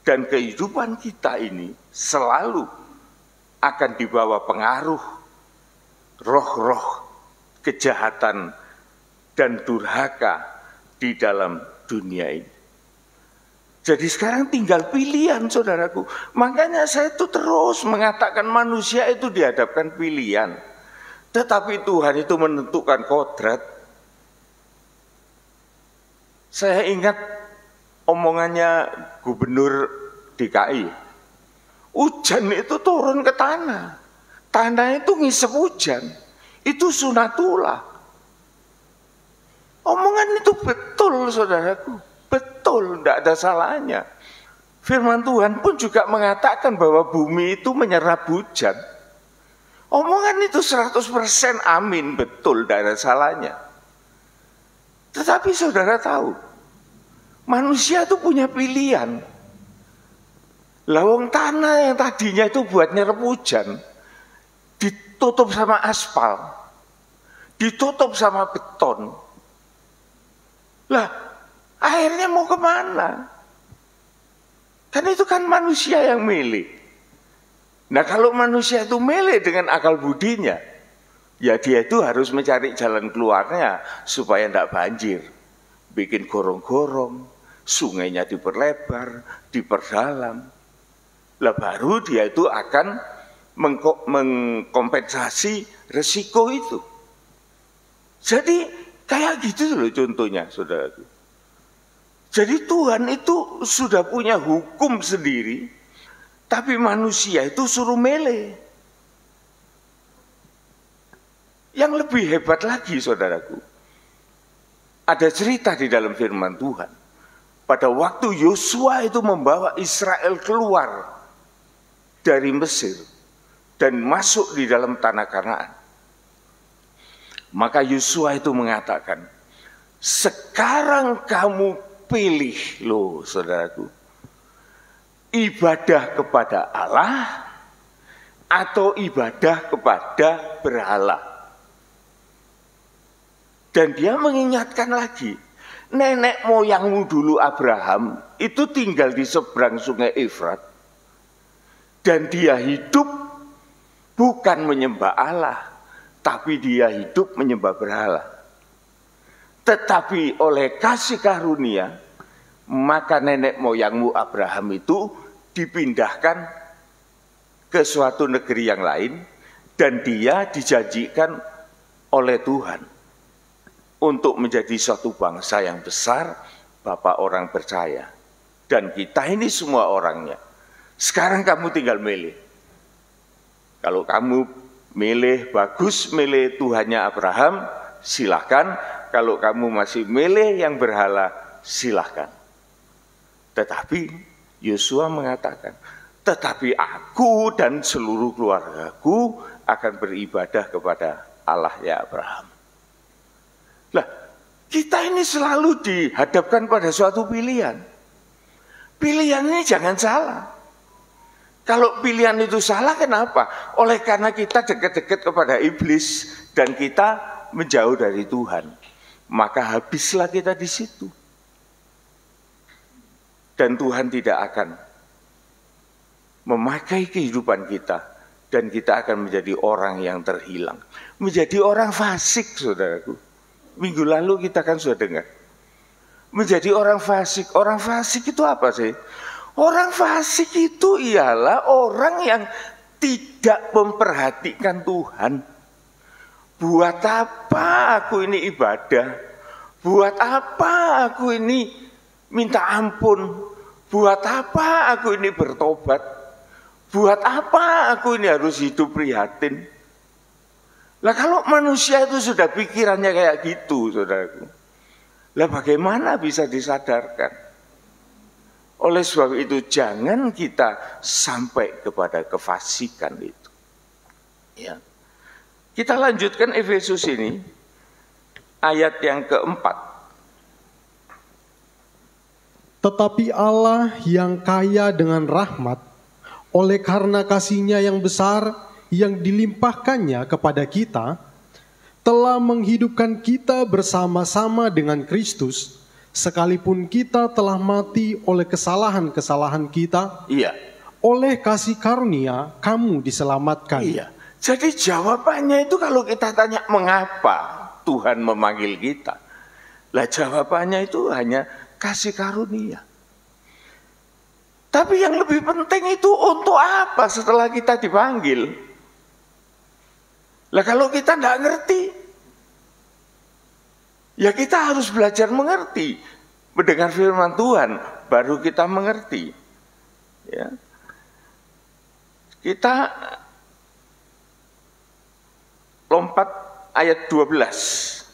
Dan kehidupan kita ini selalu akan dibawa pengaruh roh-roh kejahatan dan durhaka di dalam dunia ini. Jadi sekarang tinggal pilihan, saudaraku. Makanya saya itu terus mengatakan manusia itu dihadapkan pilihan. Tetapi Tuhan itu menentukan kodrat. Saya ingat omongannya gubernur DKI. Hujan itu turun ke tanah. Tanah itu ngisep hujan. Itu sunatullah. Omongan itu betul, saudaraku. Betul, tidak ada salahnya. Firman Tuhan pun juga mengatakan bahwa bumi itu menyerap hujan. Omongan itu 100% amin, betul, tidak ada salahnya. Tetapi saudara tahu, manusia itu punya pilihan. Lawang tanah yang tadinya itu buat nyerap hujan, ditutup sama aspal, ditutup sama beton. Lah, akhirnya mau kemana? Kan itu kan manusia yang milih. Nah kalau manusia itu milih dengan akal budinya, ya dia itu harus mencari jalan keluarnya supaya tidak banjir. Bikin gorong-gorong, sungainya diperlebar, diperdalam. Lah baru dia itu akan mengkompensasi resiko itu. Jadi kayak gitu loh contohnya, saudaraku. Jadi Tuhan itu sudah punya hukum sendiri, tapi manusia itu suruh milih. Yang lebih hebat lagi, saudaraku, Ada cerita di dalam firman Tuhan. Pada waktu Yosua itu membawa Israel keluar dari Mesir dan masuk di dalam tanah Kanaan. Maka Yosua itu mengatakan, sekarang kamu pilih loh saudaraku, ibadah kepada Allah atau ibadah kepada berhala. Dan dia mengingatkan lagi, nenek moyangmu dulu Abraham itu tinggal di seberang sungai Efrat. Dan dia hidup bukan menyembah Allah, tapi dia hidup menyembah berhala. Tetapi oleh kasih karunia, maka nenek moyangmu Abraham itu dipindahkan ke suatu negeri yang lain, dan dia dijanjikan oleh Tuhan untuk menjadi suatu bangsa yang besar, bapak orang percaya. Dan kita ini semua orangnya. Sekarang kamu tinggal milih. Kalau kamu milih bagus, milih Tuhannya Abraham, silahkan. Kalau kamu masih milih yang berhala, silahkan. Tetapi Yosua mengatakan, tetapi aku dan seluruh keluargaku akan beribadah kepada Allah ya Abraham. Lah, kita ini selalu dihadapkan pada suatu pilihan. Pilihan ini jangan salah. Kalau pilihan itu salah, kenapa? Oleh karena kita dekat-dekat kepada iblis dan kita menjauh dari Tuhan, maka habislah kita di situ. Dan Tuhan tidak akan memakai kehidupan kita, dan kita akan menjadi orang yang terhilang, menjadi orang fasik, saudaraku. Minggu lalu kita kan sudah dengar. Menjadi orang fasik. Orang fasik itu apa sih? Orang fasik itu ialah orang yang tidak memperhatikan Tuhan. Buat apa aku ini ibadah? Buat apa aku ini minta ampun? Buat apa aku ini bertobat? Buat apa aku ini harus hidup prihatin? Lah kalau manusia itu sudah pikirannya kayak gitu, saudaraku, lah bagaimana bisa disadarkan? Oleh sebab itu jangan kita sampai kepada kefasikan itu. Ya. Kita lanjutkan Efesus ini, ayat yang keempat. Tetapi Allah yang kaya dengan rahmat, oleh karena kasih-Nya yang besar yang dilimpahkannya kepada kita, telah menghidupkan kita bersama-sama dengan Kristus, sekalipun kita telah mati oleh kesalahan-kesalahan kita. Iya. Oleh kasih karunia kamu diselamatkan. Iya. Jadi jawabannya itu kalau kita tanya mengapa Tuhan memanggil kita, lah jawabannya itu hanya kasih karunia. Tapi yang lebih penting itu untuk apa setelah kita dipanggil? Lah kalau kita tidak ngerti, ya kita harus belajar mengerti. Mendengar firman Tuhan, baru kita mengerti. Ya. Kita lompat ayat 12.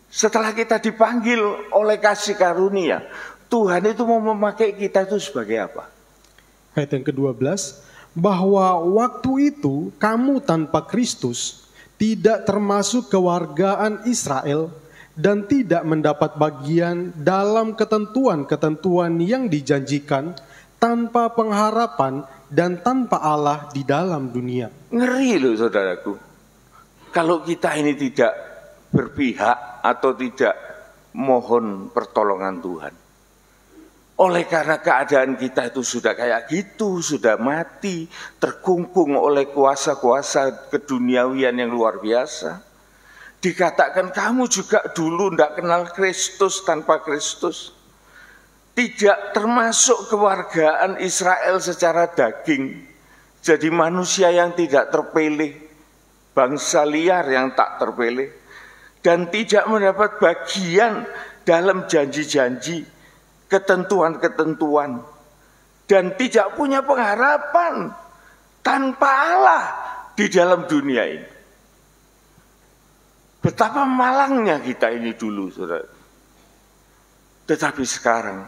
Setelah kita dipanggil oleh kasih karunia, Tuhan itu mau memakai kita itu sebagai apa? Ayat yang ke-12. Bahwa waktu itu kamu tanpa Kristus tidak termasuk kewargaan Israel dan tidak mendapat bagian dalam ketentuan-ketentuan yang dijanjikan, tanpa pengharapan dan tanpa Allah di dalam dunia. Ngeri loh saudaraku. Kalau kita ini tidak berpihak atau tidak mohon pertolongan Tuhan. Oleh karena keadaan kita itu sudah kayak gitu, sudah mati, terkungkung oleh kuasa-kuasa keduniawian yang luar biasa. Dikatakan kamu juga dulu tidak kenal Kristus tanpa Kristus. Tidak termasuk kewargaan Israel secara daging. Jadi manusia yang tidak terpilih, bangsa liar yang tak terpilih. Dan tidak mendapat bagian dalam janji-janji, ketentuan-ketentuan, dan tidak punya pengharapan tanpa Allah di dalam dunia ini. Betapa malangnya kita ini dulu, saudara. Tetapi sekarang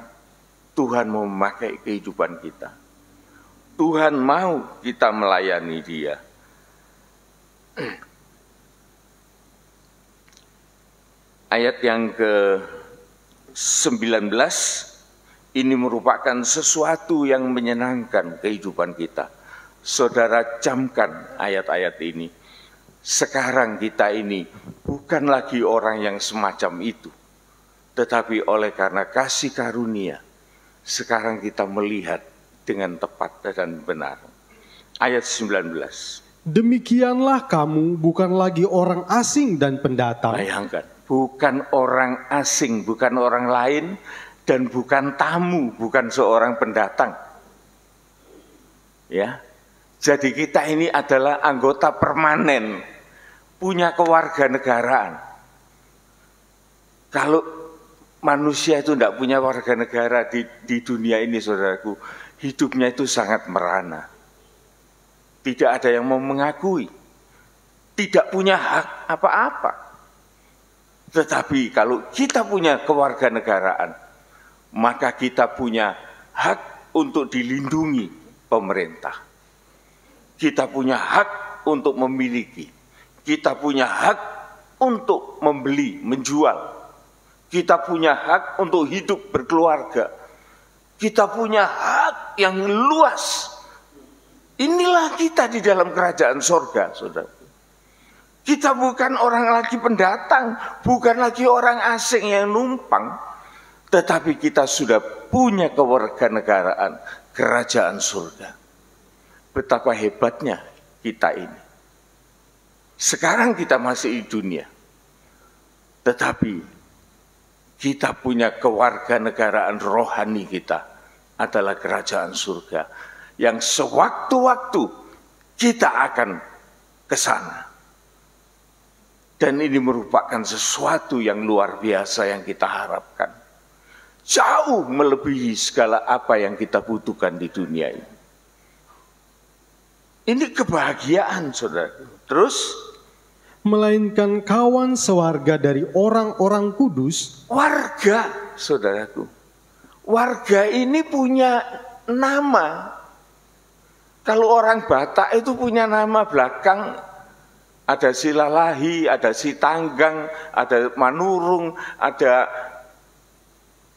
Tuhan mau memakai kehidupan kita. Tuhan mau kita melayani Dia. Ayat yang ke-19 ini merupakan sesuatu yang menyenangkan kehidupan kita. Saudara, camkan ayat-ayat ini. Sekarang kita ini bukan lagi orang yang semacam itu, tetapi oleh karena kasih karunia, sekarang kita melihat dengan tepat dan benar. Ayat 19. Demikianlah kamu bukan lagi orang asing dan pendatang. Bayangkan, bukan orang asing, bukan orang lain, dan bukan tamu, bukan seorang pendatang. Ya, jadi kita ini adalah anggota permanen, punya kewarganegaraan. Kalau manusia itu tidak punya warga negara di dunia ini, saudaraku, hidupnya itu sangat merana. Tidak ada yang mau mengakui, tidak punya hak apa-apa. Tetapi kalau kita punya kewarganegaraan, maka kita punya hak untuk dilindungi pemerintah. Kita punya hak untuk memiliki. Kita punya hak untuk membeli, menjual. Kita punya hak untuk hidup berkeluarga. Kita punya hak yang luas. Inilah kita di dalam kerajaan sorga, saudara. Kita bukan orang lagi pendatang, bukan lagi orang asing yang numpang, tetapi kita sudah punya kewarganegaraan kerajaan surga. Betapa hebatnya kita ini. Sekarang kita masih di dunia, tetapi kita punya kewarganegaraan rohani, kita adalah kerajaan surga yang sewaktu-waktu kita akan ke sana. Dan ini merupakan sesuatu yang luar biasa yang kita harapkan. Jauh melebihi segala apa yang kita butuhkan di dunia ini. Ini kebahagiaan, saudara. Terus, melainkan kawan sewarga dari orang-orang kudus. Warga, saudaraku. Warga ini punya nama. Kalau orang Batak itu punya nama belakang, ada Silalahi, ada Sitanggang, ada Manurung, ada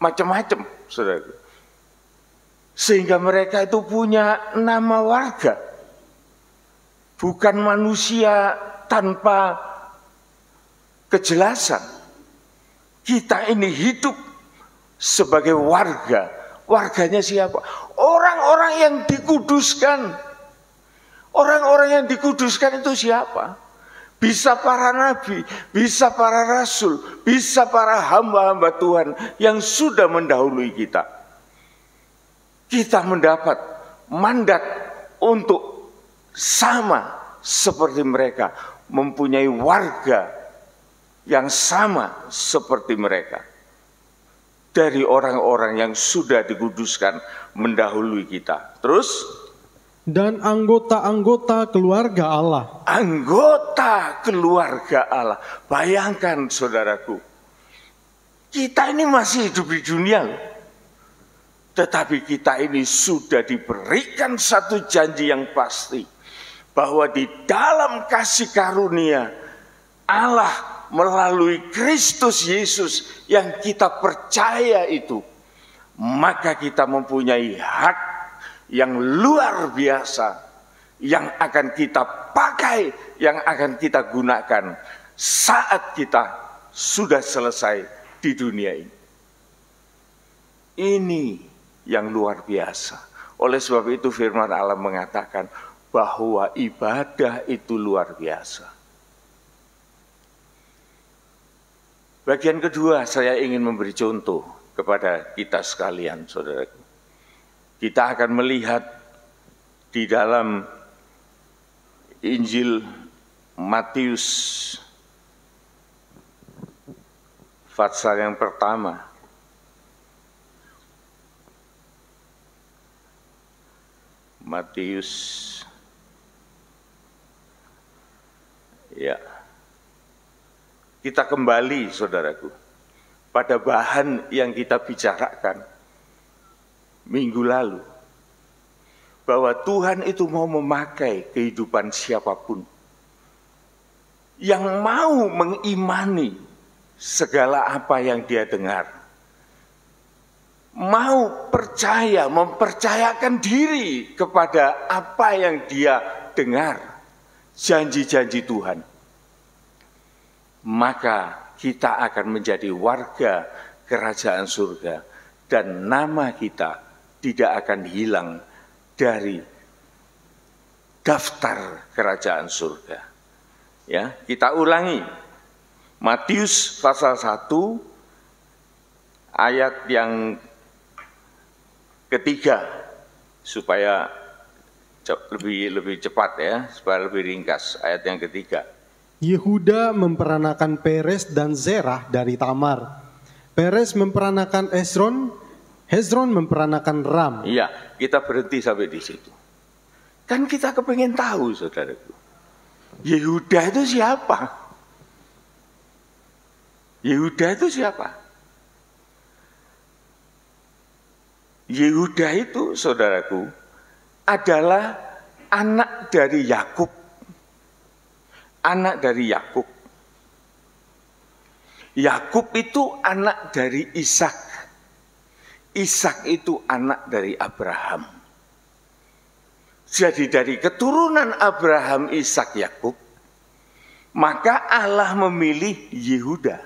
macam-macam, saudaraku. Sehingga mereka itu punya nama warga. Bukan manusia tanpa kejelasan. Kita ini hidup sebagai warga. Warganya siapa? Orang-orang yang dikuduskan. Orang-orang yang dikuduskan itu siapa? Bisa para nabi, bisa para rasul, bisa para hamba-hamba Tuhan yang sudah mendahului kita. Kita mendapat mandat untuk sama seperti mereka, mempunyai warga yang sama seperti mereka. Dari orang-orang yang sudah dikuduskan mendahului kita. Terus, dan anggota-anggota keluarga Allah. Anggota keluarga Allah. Bayangkan, saudaraku, kita ini masih hidup di dunia, tetapi kita ini sudah diberikan satu janji yang pasti, bahwa di dalam kasih karunia Allah melalui Kristus Yesus yang kita percaya itu, maka kita mempunyai hak yang luar biasa yang akan kita pakai, yang akan kita gunakan saat kita sudah selesai di dunia ini. Ini yang luar biasa. Oleh sebab itu firman Allah mengatakan bahwa ibadah itu luar biasa. Bagian kedua, saya ingin memberi contoh kepada kita sekalian, saudaraku. Kita akan melihat di dalam Injil Matius pasal yang pertama. Matius, ya, kita kembali, saudaraku, pada bahan yang kita bicarakan minggu lalu, bahwa Tuhan itu mau memakai kehidupan siapapun yang mau mengimani segala apa yang dia dengar, mau percaya, mempercayakan diri kepada apa yang dia dengar, janji-janji Tuhan, maka kita akan menjadi warga kerajaan surga dan nama kita tidak akan hilang dari daftar kerajaan surga. Ya, kita ulangi. Matius pasal 1 ayat yang ketiga supaya lebih cepat ya, supaya lebih ringkas. Ayat yang ketiga. Yehuda memperanakan Peres dan Zerah dari Tamar. Peres memperanakan Hezron, Hezron memperanakan Ram. Iya, kita berhenti sampai di situ. Kan kita kepengen tahu, saudaraku, Yehuda itu siapa? Yehuda itu siapa? Yehuda itu, saudaraku, adalah anak dari Yakub. Anak dari Yakub. Yakub itu anak dari Ishak. Ishak itu anak dari Abraham. Jadi dari keturunan Abraham, Ishak, Yakub, maka Allah memilih Yehuda.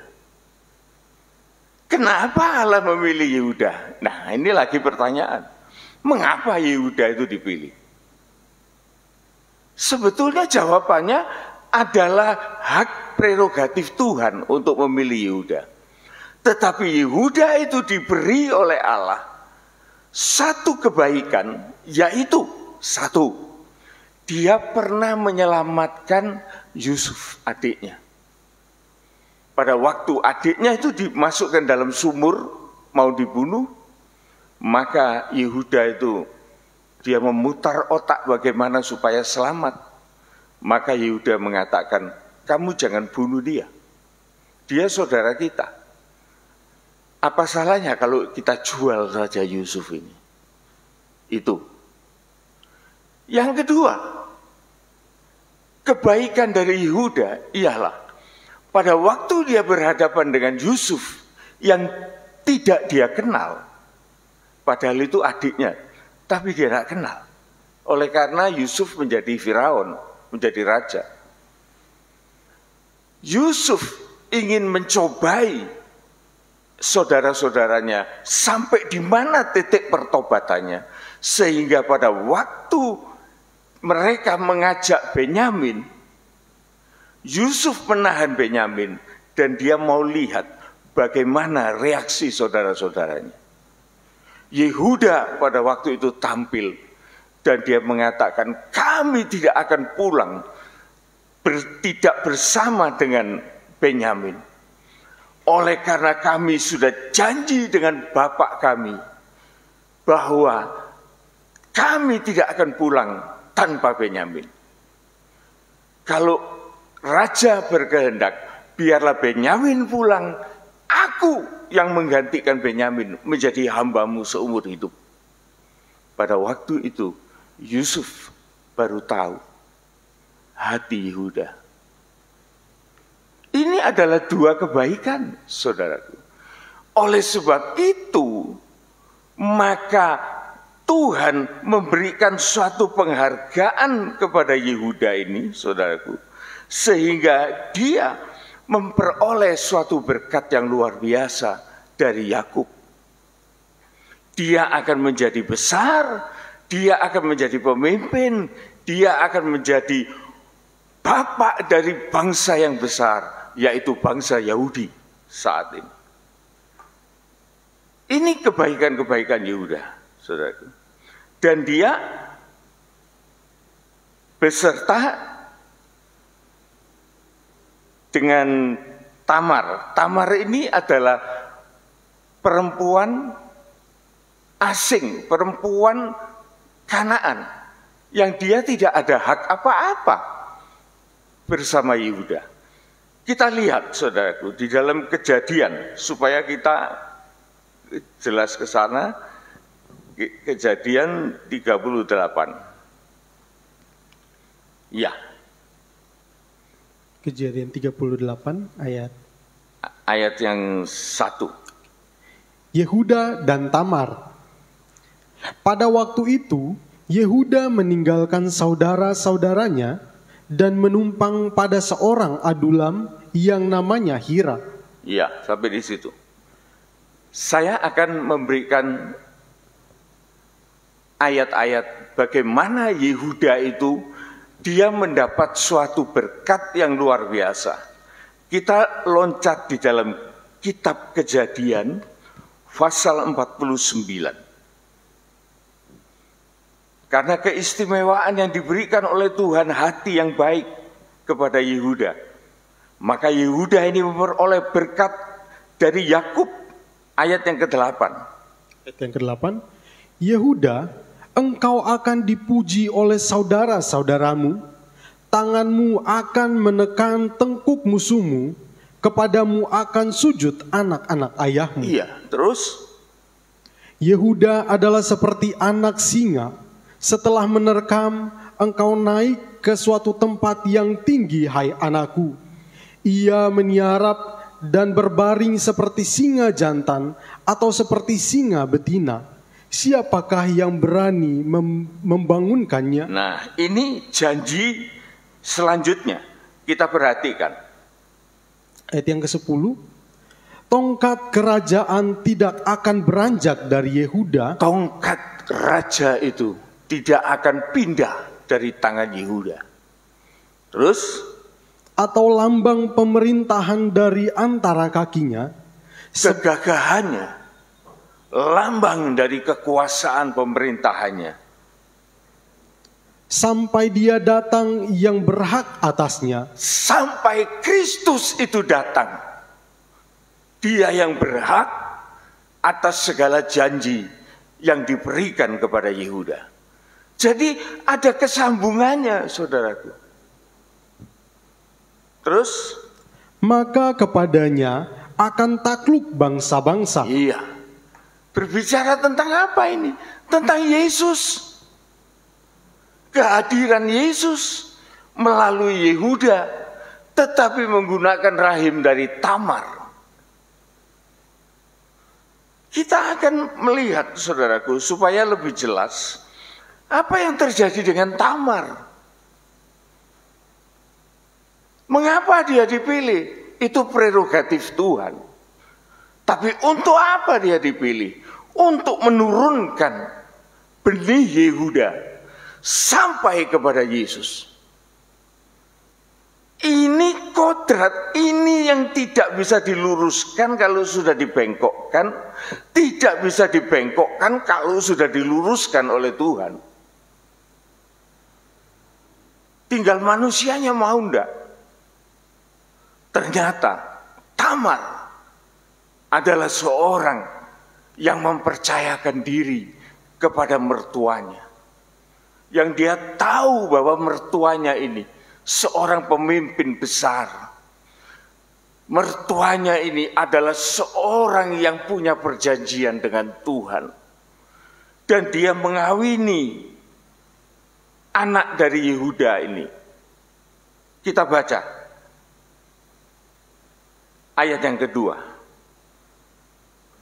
Kenapa Allah memilih Yehuda? Nah, ini lagi pertanyaan. Mengapa Yehuda itu dipilih? Sebetulnya jawabannya adalah hak prerogatif Tuhan untuk memilih Yehuda. Tetapi Yehuda itu diberi oleh Allah satu kebaikan, yaitu satu, dia pernah menyelamatkan Yusuf, adiknya. Pada waktu adiknya itu dimasukkan dalam sumur, mau dibunuh, maka Yehuda itu dia memutar otak bagaimana supaya selamat. Maka Yehuda mengatakan, kamu jangan bunuh dia. Dia saudara kita. Apa salahnya kalau kita jual saja Yusuf ini? Itu. Yang kedua, kebaikan dari Yehuda ialah pada waktu dia berhadapan dengan Yusuf yang tidak dia kenal, padahal itu adiknya, tapi dia tidak kenal. Oleh karena Yusuf menjadi Firaun, menjadi raja. Yusuf ingin mencobai saudara-saudaranya sampai di mana titik pertobatannya, sehingga pada waktu mereka mengajak Benyamin, Yusuf menahan Benyamin dan dia mau lihat bagaimana reaksi saudara-saudaranya. Yehuda pada waktu itu tampil dan dia mengatakan, kami tidak akan pulang tidak bersama dengan Benyamin. Oleh karena kami sudah janji dengan bapak kami bahwa kami tidak akan pulang tanpa Benyamin. Kalau raja berkehendak, biarlah Benyamin pulang, aku yang menggantikan Benyamin menjadi hambamu seumur hidup. Pada waktu itu Yusuf baru tahu hati Yehuda. Ini adalah dua kebaikan, saudaraku. Oleh sebab itu, maka Tuhan memberikan suatu penghargaan kepada Yehuda ini, saudaraku, sehingga dia memperoleh suatu berkat yang luar biasa dari Yakub. Dia akan menjadi besar, dia akan menjadi pemimpin, dia akan menjadi bapak dari bangsa yang besar, yaitu bangsa Yahudi saat ini. Ini kebaikan-kebaikan Yehuda, saudaraku. Dan dia beserta dengan Tamar. Tamar ini adalah perempuan asing, perempuan Kanaan, yang dia tidak ada hak apa-apa bersama Yehuda. Kita lihat saudaraku di dalam Kejadian, supaya kita jelas ke sana, Kejadian 38. Ya, Kejadian 38 ayat yang 1. Yehuda dan Tamar. Pada waktu itu, Yehuda meninggalkan saudara-saudaranya dan menumpang pada seorang adulam yang namanya Hira. Ya, sampai di situ. Saya akan memberikan ayat-ayat bagaimana Yehuda itu dia mendapat suatu berkat yang luar biasa. Kita loncat di dalam kitab Kejadian pasal 49. Karena keistimewaan yang diberikan oleh Tuhan, hati yang baik kepada Yehuda, maka Yehuda ini memperoleh berkat dari Yakub. Ayat yang ke-8. Ayat yang ke-8. Yehuda, engkau akan dipuji oleh saudara-saudaramu, tanganmu akan menekan tengkuk musuhmu, kepadamu akan sujud anak-anak ayahmu. Iya, terus? Yehuda adalah seperti anak singa. Setelah menerkam, engkau naik ke suatu tempat yang tinggi, hai anakku. Ia meniarap dan berbaring seperti singa jantan atau seperti singa betina. Siapakah yang berani membangunkannya? Nah, ini janji selanjutnya. Kita perhatikan. Ayat yang ke-10. Tongkat kerajaan tidak akan beranjak dari Yehuda. Tongkat raja itu tidak akan pindah dari tangan Yehuda. Terus? Atau lambang pemerintahan dari antara kakinya. Kegagahannya, lambang dari kekuasaan pemerintahannya. Sampai dia datang yang berhak atasnya. Sampai Kristus itu datang. Dia yang berhak atas segala janji yang diberikan kepada Yehuda. Jadi ada kesambungannya, saudaraku. Terus? Maka kepadanya akan takluk bangsa-bangsa. Iya. Berbicara tentang apa ini? Tentang Yesus. Kehadiran Yesus melalui Yehuda, tetapi menggunakan rahim dari Tamar. Kita akan melihat, saudaraku, supaya lebih jelas apa yang terjadi dengan Tamar. Mengapa dia dipilih? Itu prerogatif Tuhan. Tapi untuk apa dia dipilih? Untuk menurunkan benih Yehuda sampai kepada Yesus. Ini kodrat, ini yang tidak bisa diluruskan kalau sudah dibengkokkan, tidak bisa dibengkokkan kalau sudah diluruskan oleh Tuhan. Tinggal manusianya mau enggak. Ternyata Tamar adalah seorang yang mempercayakan diri kepada mertuanya. Yang dia tahu bahwa mertuanya ini seorang pemimpin besar. Mertuanya ini adalah seorang yang punya perjanjian dengan Tuhan. Dan dia mengawini anak dari Yehuda ini. Kita baca ayat yang kedua.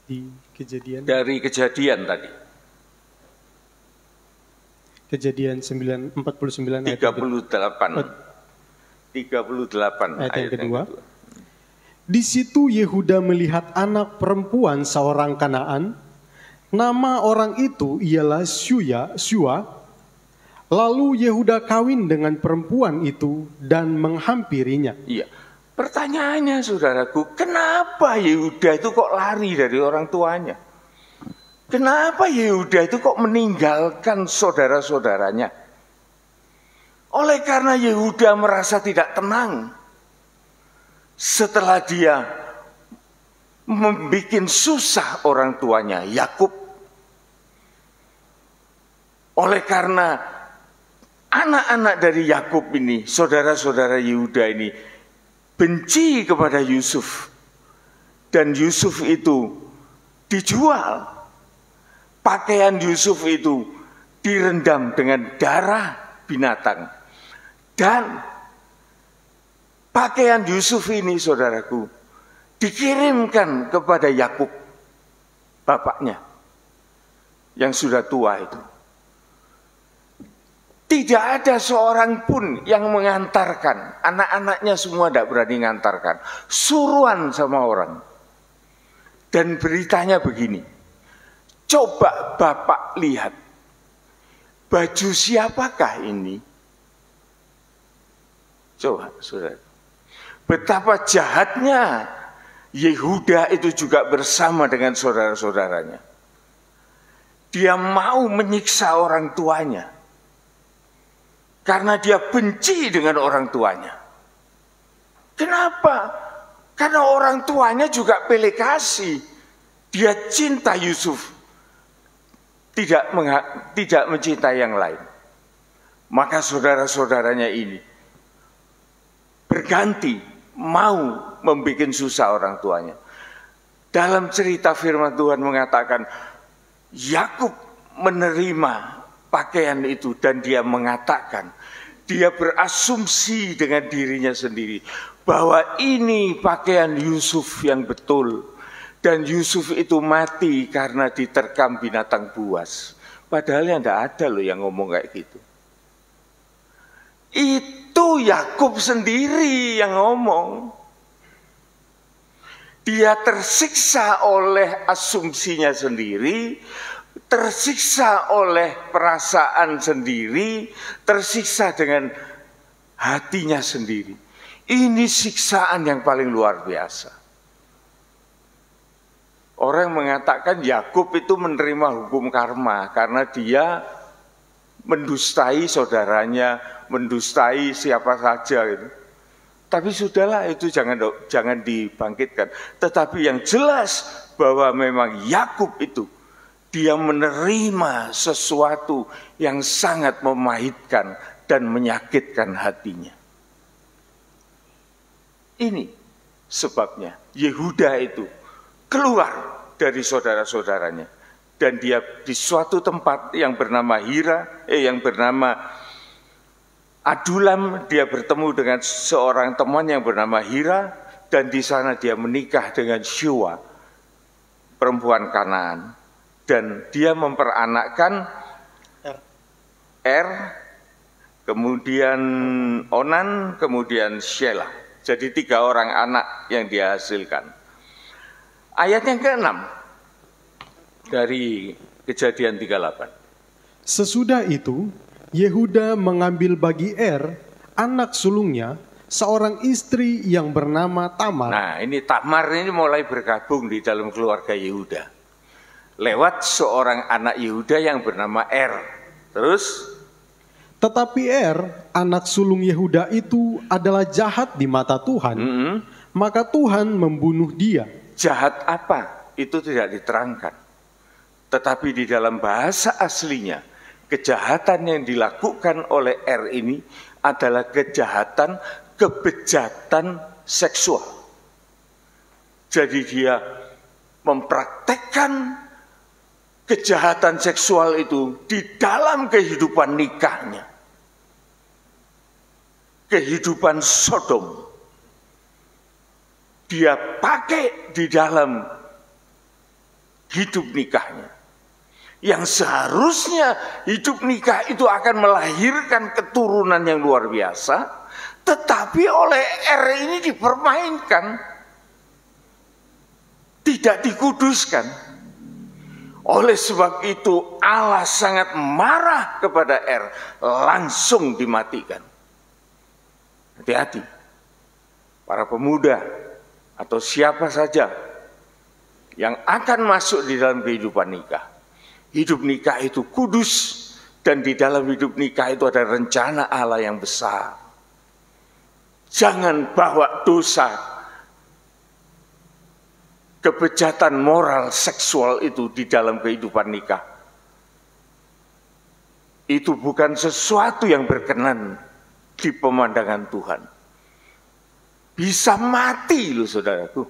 Di Kejadian. Dari Kejadian tadi. Kejadian 49 ayat 38. 38 ayat yang kedua. Di situ Yehuda melihat anak perempuan seorang Kanaan. Nama orang itu ialah Syua. Lalu Yehuda kawin dengan perempuan itu dan menghampirinya. Iya. Pertanyaannya, saudaraku, kenapa Yehuda itu kok lari dari orang tuanya? Kenapa Yehuda itu kok meninggalkan saudara-saudaranya? Oleh karena Yehuda merasa tidak tenang setelah dia membuat susah orang tuanya, Yakub. Oleh karena anak-anak dari Yakub ini, saudara-saudara Yehuda ini, benci kepada Yusuf. Dan Yusuf itu dijual. Pakaian Yusuf itu direndam dengan darah binatang. Dan pakaian Yusuf ini, saudaraku, dikirimkan kepada Yakub, bapaknya, yang sudah tua itu. Tidak ada seorang pun yang mengantarkan. Anak-anaknya semua tidak berani mengantarkan. Suruhan sama orang. Dan beritanya begini. Coba Bapak lihat. Baju siapakah ini? Coba, saudara. Betapa jahatnya Yehuda itu juga bersama dengan saudara-saudaranya. Dia mau menyiksa orang tuanya. Karena dia benci dengan orang tuanya. Kenapa? Karena orang tuanya juga pilih kasih. Dia cinta Yusuf. Tidak mencintai yang lain. Maka saudara-saudaranya ini berganti mau membuat susah orang tuanya. Dalam cerita firman Tuhan mengatakan Yakub menerima pakaian itu dan dia mengatakan, dia berasumsi dengan dirinya sendiri bahwa ini pakaian Yusuf yang betul. Dan Yusuf itu mati karena diterkam binatang buas. Padahal yang tidak ada loh yang ngomong kayak gitu. Itu Yakub sendiri yang ngomong. Dia tersiksa oleh asumsinya sendiri, tersiksa oleh perasaan sendiri, tersiksa dengan hatinya sendiri. Ini siksaan yang paling luar biasa. Orang mengatakan Yakub itu menerima hukum karma karena dia mendustai saudaranya, mendustai siapa saja gitu. Tapi sudahlah, itu jangan dibangkitkan. Tetapi yang jelas bahwa memang Yakub itu dia menerima sesuatu yang sangat memahitkan dan menyakitkan hatinya. Ini sebabnya Yehuda itu keluar dari saudara-saudaranya. Dan dia di suatu tempat yang bernama Adulam, dia bertemu dengan seorang teman yang bernama Hira, dan di sana dia menikah dengan Shua, perempuan Kanaan, dan dia memperanakkan kemudian Onan, kemudian Shelah. Jadi 3 orang anak yang dia hasilkan. Ayat yang ke-6 dari Kejadian 38. Sesudah itu, Yehuda mengambil bagi anak sulungnya, seorang istri yang bernama Tamar. Nah, ini Tamar ini mulai bergabung di dalam keluarga Yehuda. Lewat seorang anak Yehuda yang bernama Terus? Tetapi anak sulung Yehuda itu adalah jahat di mata Tuhan. Maka Tuhan membunuh dia. Jahat apa? Itu tidak diterangkan. Tetapi di dalam bahasa aslinya, kejahatan yang dilakukan oleh ini adalah kebejatan seksual. Jadi dia mempraktekkan kejahatan seksual itu di dalam kehidupan nikahnya. Kehidupan Sodom. Dia pakai di dalam hidup nikahnya. Yang seharusnya hidup nikah itu akan melahirkan keturunan yang luar biasa, tetapi oleh ini dipermainkan, tidak dikuduskan. Oleh sebab itu Allah sangat marah kepada langsung dimatikan. Hati-hati, para pemuda atau siapa saja yang akan masuk di dalam kehidupan nikah. Hidup nikah itu kudus, dan di dalam hidup nikah itu ada rencana Allah yang besar. Jangan bawa dosa, kebejatan moral seksual itu di dalam kehidupan nikah. Itu bukan sesuatu yang berkenan di pemandangan Tuhan. bisa mati loh saudaraku.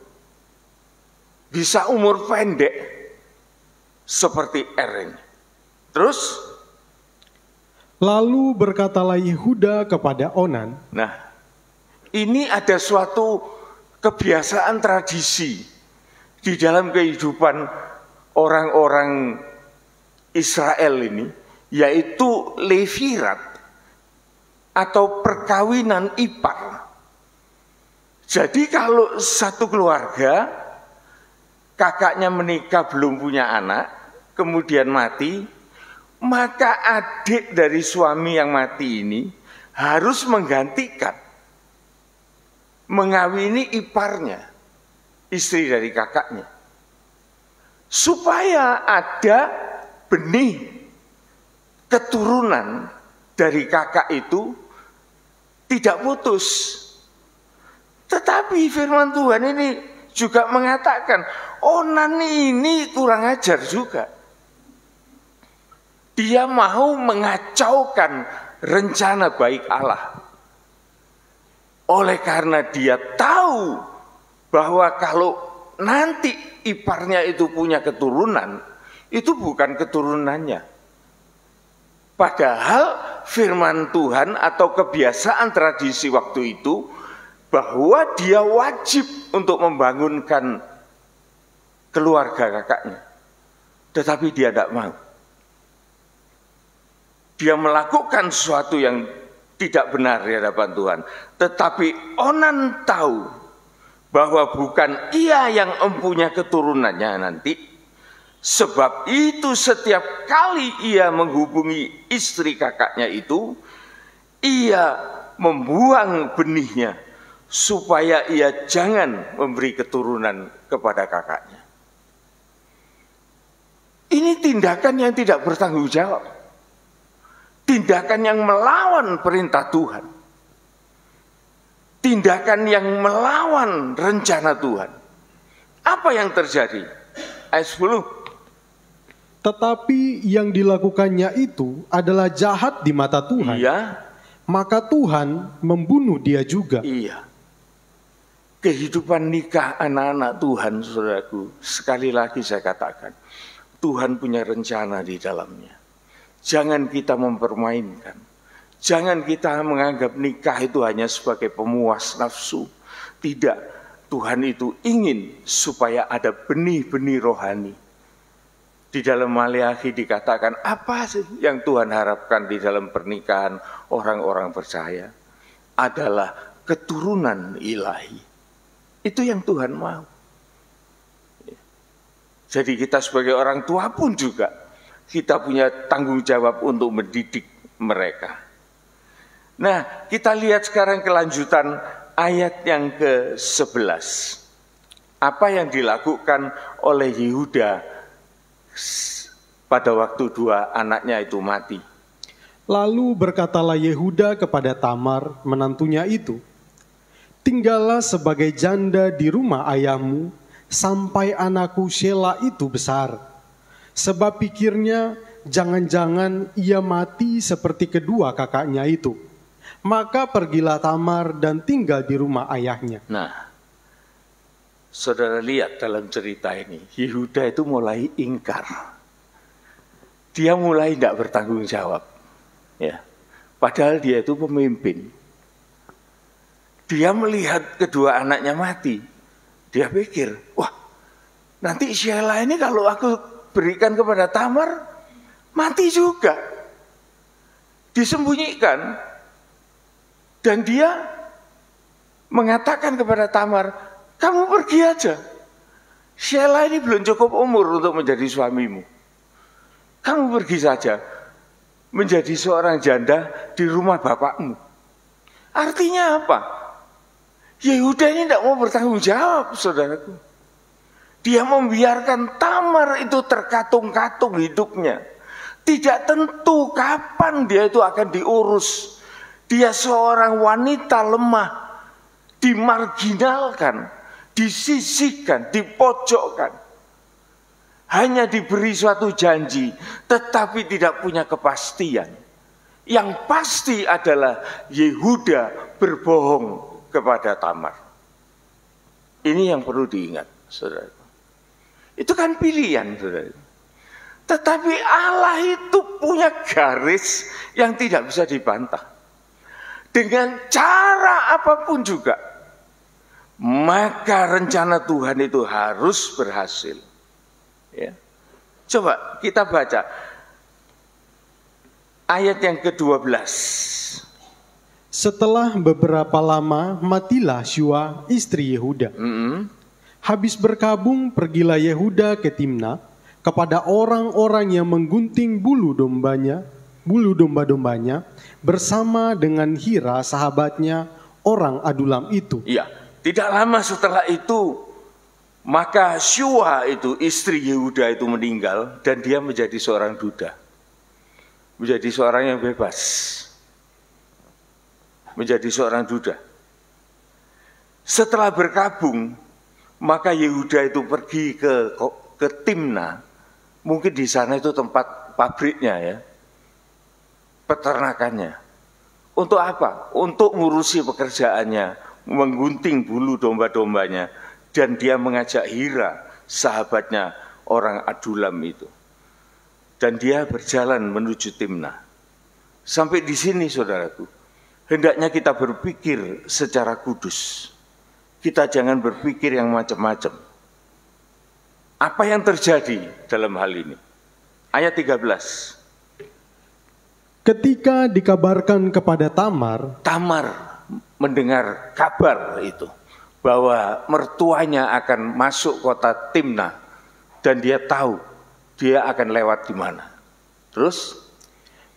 Bisa umur pendek seperti Er. Terus? Lalu berkatalah Yehuda kepada Onan. Nah, ini ada suatu kebiasaan tradisi di dalam kehidupan orang-orang Israel ini, yaitu levirat atau perkawinan ipar. Jadi kalau satu keluarga, kakaknya menikah belum punya anak, kemudian mati, maka adik dari suami yang mati ini harus menggantikan, mengawini iparnya, istri dari kakaknya, supaya ada benih keturunan dari kakak itu tidak putus. Tetapi firman Tuhan ini juga mengatakan, Onan ini kurang ajar juga. Dia mau mengacaukan rencana baik Allah. Oleh karena dia tahu bahwa kalau nanti iparnya itu punya keturunan, itu bukan keturunannya. Padahal firman Tuhan atau kebiasaan tradisi waktu itu, bahwa dia wajib untuk membangunkan keluarga kakaknya. Tetapi dia tidak mau. Dia melakukan sesuatu yang tidak benar di hadapan Tuhan. Tetapi Onan tahu bahwa bukan ia yang mempunyai keturunannya nanti. Sebab itu setiap kali ia menghubungi istri kakaknya itu, ia membuang benihnya supaya ia jangan memberi keturunan kepada kakaknya. Ini tindakan yang tidak bertanggung jawab. Tindakan yang melawan perintah Tuhan. Tindakan yang melawan rencana Tuhan. Apa yang terjadi? Ayat 10. Tetapi yang dilakukannya itu adalah jahat di mata Tuhan. Iya. Maka Tuhan membunuh dia juga. Iya. Kehidupan nikah anak-anak Tuhan, saudaraku, sekali lagi saya katakan, Tuhan punya rencana di dalamnya. Jangan kita mempermainkan. Jangan kita menganggap nikah itu hanya sebagai pemuas nafsu. Tidak, Tuhan itu ingin supaya ada benih-benih rohani. Di dalam Maleakhi dikatakan, apa sih yang Tuhan harapkan di dalam pernikahan orang-orang percaya? Adalah keturunan ilahi. Itu yang Tuhan mau. Jadi kita sebagai orang tua pun juga, kita punya tanggung jawab untuk mendidik mereka. Nah, kita lihat sekarang kelanjutan ayat yang ke-11. Apa yang dilakukan oleh Yehuda pada waktu dua anaknya itu mati. Lalu berkatalah Yehuda kepada Tamar, menantunya itu, tinggallah sebagai janda di rumah ayahmu sampai anakku Shela itu besar. Sebab pikirnya jangan-jangan ia mati seperti kedua kakaknya itu. Maka pergilah Tamar dan tinggal di rumah ayahnya. Nah, saudara lihat dalam cerita ini, Yehuda itu mulai ingkar. Dia mulai tidak bertanggung jawab. Ya, padahal dia itu pemimpin. Dia melihat kedua anaknya mati. Dia pikir, wah, nanti Shela ini kalau aku berikan kepada Tamar, mati juga. Disembunyikan. Dan dia mengatakan kepada Tamar, kamu pergi aja. Shela ini belum cukup umur untuk menjadi suamimu. Kamu pergi saja menjadi seorang janda di rumah bapakmu. Artinya apa? Yehuda ini tidak mau bertanggung jawab, saudaraku. Dia membiarkan Tamar itu terkatung-katung hidupnya. Tidak tentu kapan dia itu akan diurus. Dia seorang wanita lemah, dimarginalkan, disisihkan, dipojokkan. Hanya diberi suatu janji, tetapi tidak punya kepastian. Yang pasti adalah Yehuda berbohong kepada Tamar. Ini yang perlu diingat, saudara. Itu kan pilihan, saudara. Tetapi Allah itu punya garis yang tidak bisa dibantah. Dengan cara apapun juga, maka rencana Tuhan itu harus berhasil. Ya. Coba kita baca ayat yang ke-12. Setelah beberapa lama matilah Syua istri Yehuda. Habis berkabung pergilah Yehuda ke Timna kepada orang-orang yang menggunting bulu domba-dombanya bersama dengan Hira sahabatnya orang Adulam itu. Iya, tidak lama setelah itu maka Syua itu istri Yehuda itu meninggal dan dia menjadi seorang duda. Menjadi seorang yang bebas. Menjadi seorang duda. Setelah berkabung, maka Yehuda itu pergi ke Timna. Mungkin di sana itu tempat pabriknya ya. Peternakannya. Untuk apa? Untuk ngurusi pekerjaannya, menggunting bulu domba-dombanya, dan dia mengajak Hira, sahabatnya orang Adulam itu. Dan dia berjalan menuju Timna. Sampai di sini saudaraku, hendaknya kita berpikir secara kudus. Kita jangan berpikir yang macam-macam. Apa yang terjadi dalam hal ini? Ayat 13. Ketika dikabarkan kepada Tamar mendengar kabar itu, bahwa mertuanya akan masuk kota Timna, dan dia tahu dia akan lewat di mana. Terus,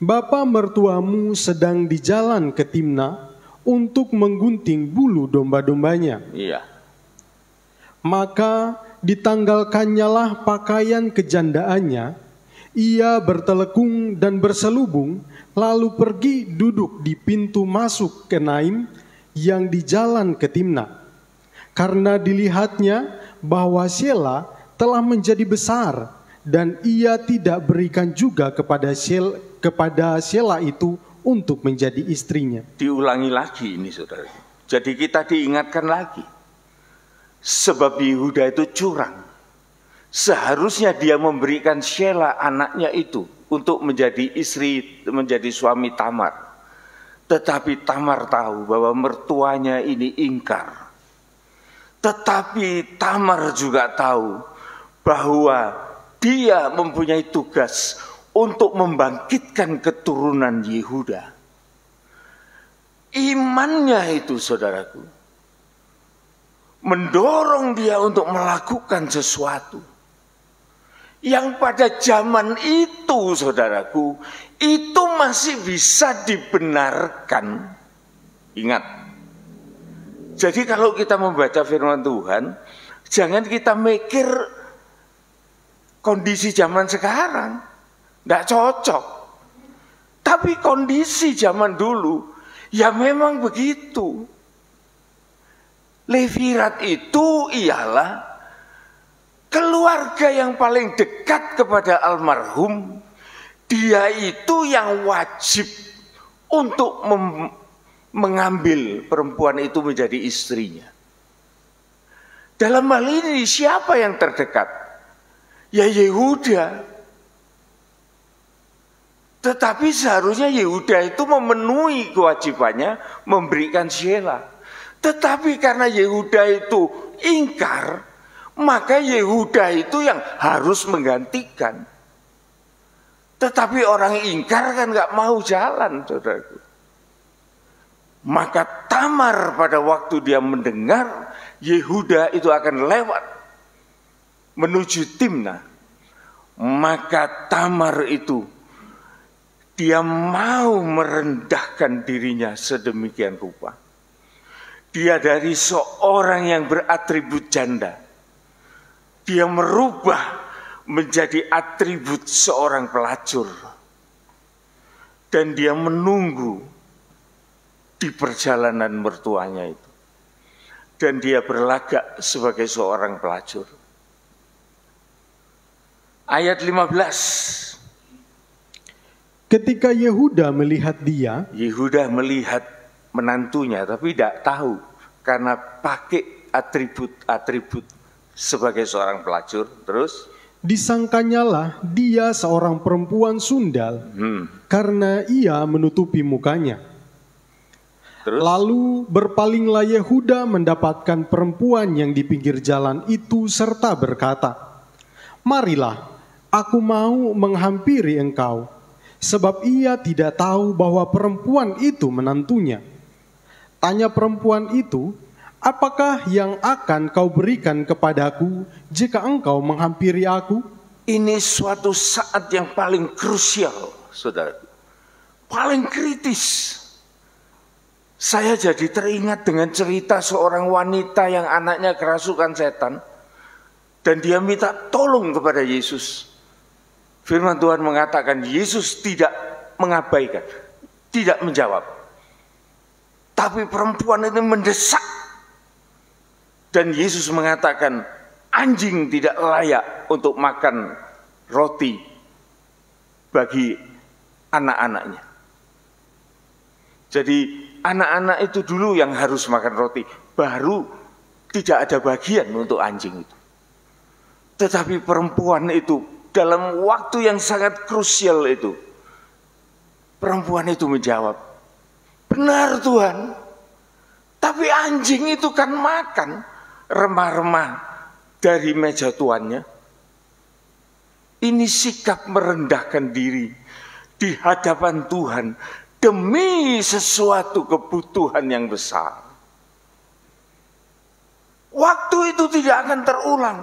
Bapa mertuamu sedang di jalan ke Timna untuk menggunting bulu domba-dombanya. iya, Maka ditanggalkannyalah pakaian kejandaannya, ia bertelekung dan berselubung, lalu pergi duduk di pintu masuk ke Naim yang di jalan ke Timna. Karena dilihatnya bahwa Sela telah menjadi besar, dan ia tidak berikan juga kepada Sela itu untuk menjadi istrinya. diulangi lagi ini saudara. Jadi kita diingatkan lagi. Sebab Yehuda itu curang. Seharusnya dia memberikan Sela anaknya itu untuk menjadi istri, menjadi suami Tamar. Tetapi Tamar tahu bahwa mertuanya ini ingkar. Tetapi Tamar juga tahu bahwa dia mempunyai tugas untuk membangkitkan keturunan Yehuda. Imannya itu saudaraku, mendorong dia untuk melakukan sesuatu yang pada zaman itu saudaraku, itu masih bisa dibenarkan. Ingat, jadi kalau kita membaca firman Tuhan, jangan kita mikir kondisi zaman sekarang, tidak cocok. Tapi kondisi zaman dulu, ya memang begitu. Levirat itu ialah keluarga yang paling dekat kepada almarhum. Dia itu yang wajib untuk mengambil perempuan itu menjadi istrinya. Dalam hal ini siapa yang terdekat? Ya Yehuda. Tetapi seharusnya Yehuda itu memenuhi kewajibannya memberikan Sela. Tetapi karena Yehuda itu ingkar, maka Yehuda itu yang harus menggantikan. Tetapi orang ingkar kan gak mau jalan, saudaraku. Maka Tamar pada waktu dia mendengar Yehuda itu akan lewat menuju Timna, maka Tamar itu dia mau merendahkan dirinya sedemikian rupa. Dia dari seorang yang beratribut janda, dia merubah menjadi atribut seorang pelacur. Dan dia menunggu di perjalanan mertuanya itu. Dan dia berlagak sebagai seorang pelacur. Ayat 15. Ketika Yehuda melihat dia, Yehuda melihat menantunya tapi tidak tahu karena pakai atribut-atribut sebagai seorang pelacur. Terus Disangkanyalah dia seorang perempuan sundal karena ia menutupi mukanya. terus Lalu berpalinglah Yehuda mendapatkan perempuan yang di pinggir jalan itu serta berkata, "Marilah, aku mau menghampiri engkau." Sebab ia tidak tahu bahwa perempuan itu menantunya. Tanya perempuan itu, "Apakah yang akan kau berikan kepadaku jika engkau menghampiri aku?" ini suatu saat yang paling krusial, saudara, paling kritis. Saya jadi teringat dengan cerita seorang wanita yang anaknya kerasukan setan dan dia minta tolong kepada Yesus. Firman Tuhan mengatakan Yesus tidak mengabaikan, tidak menjawab. Tapi perempuan ini mendesak. Dan Yesus mengatakan anjing tidak layak untuk makan roti bagi anak-anaknya. Jadi anak-anak itu dulu yang harus makan roti, baru tidak ada bagian untuk anjing itu. Tetapi perempuan itu dalam waktu yang sangat krusial itu, perempuan itu menjawab, "Benar Tuhan, tapi anjing itu kan makan remah-remah dari meja tuannya." Ini sikap merendahkan diri di hadapan Tuhan demi sesuatu kebutuhan yang besar. Waktu itu tidak akan terulang.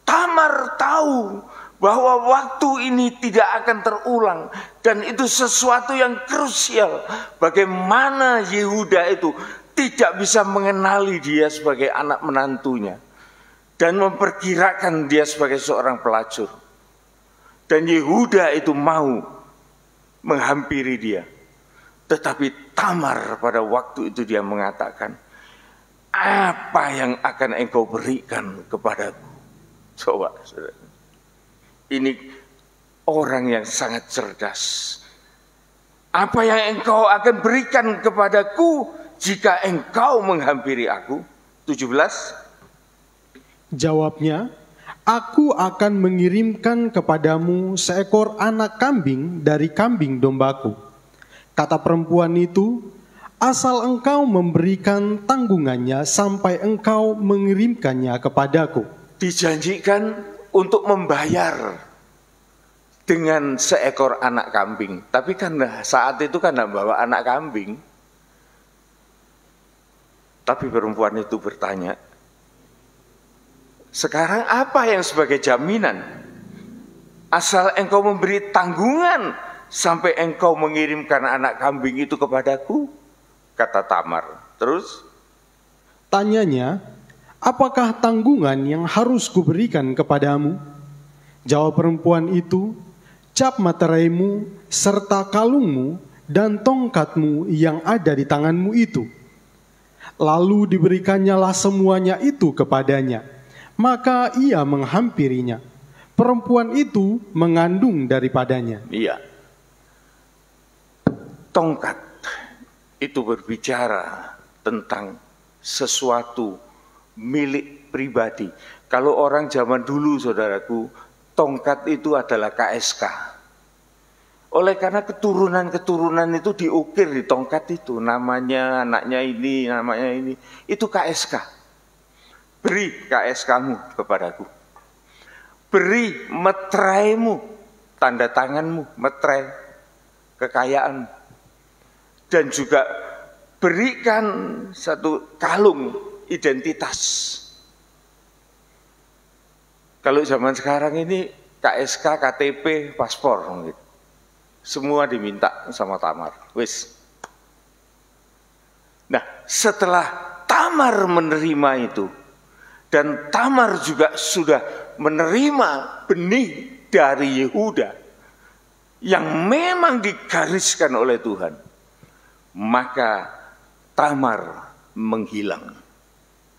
Tamar tahu bahwa waktu ini tidak akan terulang. Dan itu sesuatu yang krusial. Bagaimana Yehuda itu tidak bisa mengenali dia sebagai anak menantunya. Dan memperkirakan dia sebagai seorang pelacur. Dan Yehuda itu mau menghampiri dia. Tetapi Tamar pada waktu itu dia mengatakan, "Apa yang akan engkau berikan kepadaku?" Coba, saudara. Ini orang yang sangat cerdas. "Apa yang engkau akan berikan kepadaku jika engkau menghampiri aku?" 17. Jawabnya, "Aku akan mengirimkan kepadamu seekor anak kambing dari kambing dombaku." Kata perempuan itu, "Asal engkau memberikan tanggungannya sampai engkau mengirimkannya kepadaku." Dijanjikan untuk membayar dengan seekor anak kambing. Tapi kan saat itu kan tidak bawa anak kambing. Tapi perempuan itu bertanya, "Sekarang apa yang sebagai jaminan? Asal engkau memberi tanggungan sampai engkau mengirimkan anak kambing itu kepadaku," kata Tamar. Terus Tanyanya, "Apakah tanggungan yang harus kuberikan kepadamu?" Jawab perempuan itu, "Cap materaimu serta kalungmu dan tongkatmu yang ada di tanganmu itu." Lalu diberikannya semuanya itu kepadanya. Maka ia menghampirinya. Perempuan itu mengandung daripadanya. iya, tongkat itu berbicara tentang sesuatu milik pribadi. Kalau orang zaman dulu, saudaraku, tongkat itu adalah KSK. Oleh karena keturunan-keturunan itu diukir di tongkat itu, namanya, anaknya ini, namanya ini, itu KSK. Beri KSK-mu kepadaku. Beri meteraimu, tanda tanganmu, meterai, kekayaan. Dan juga berikan satu kalung identitas. Kalau zaman sekarang ini KSK, KTP, paspor gitu. Semua diminta sama Tamar. Wis. Nah, setelah Tamar menerima itu, dan Tamar juga sudah menerima benih dari Yehuda yang memang digariskan oleh Tuhan, maka Tamar menghilang,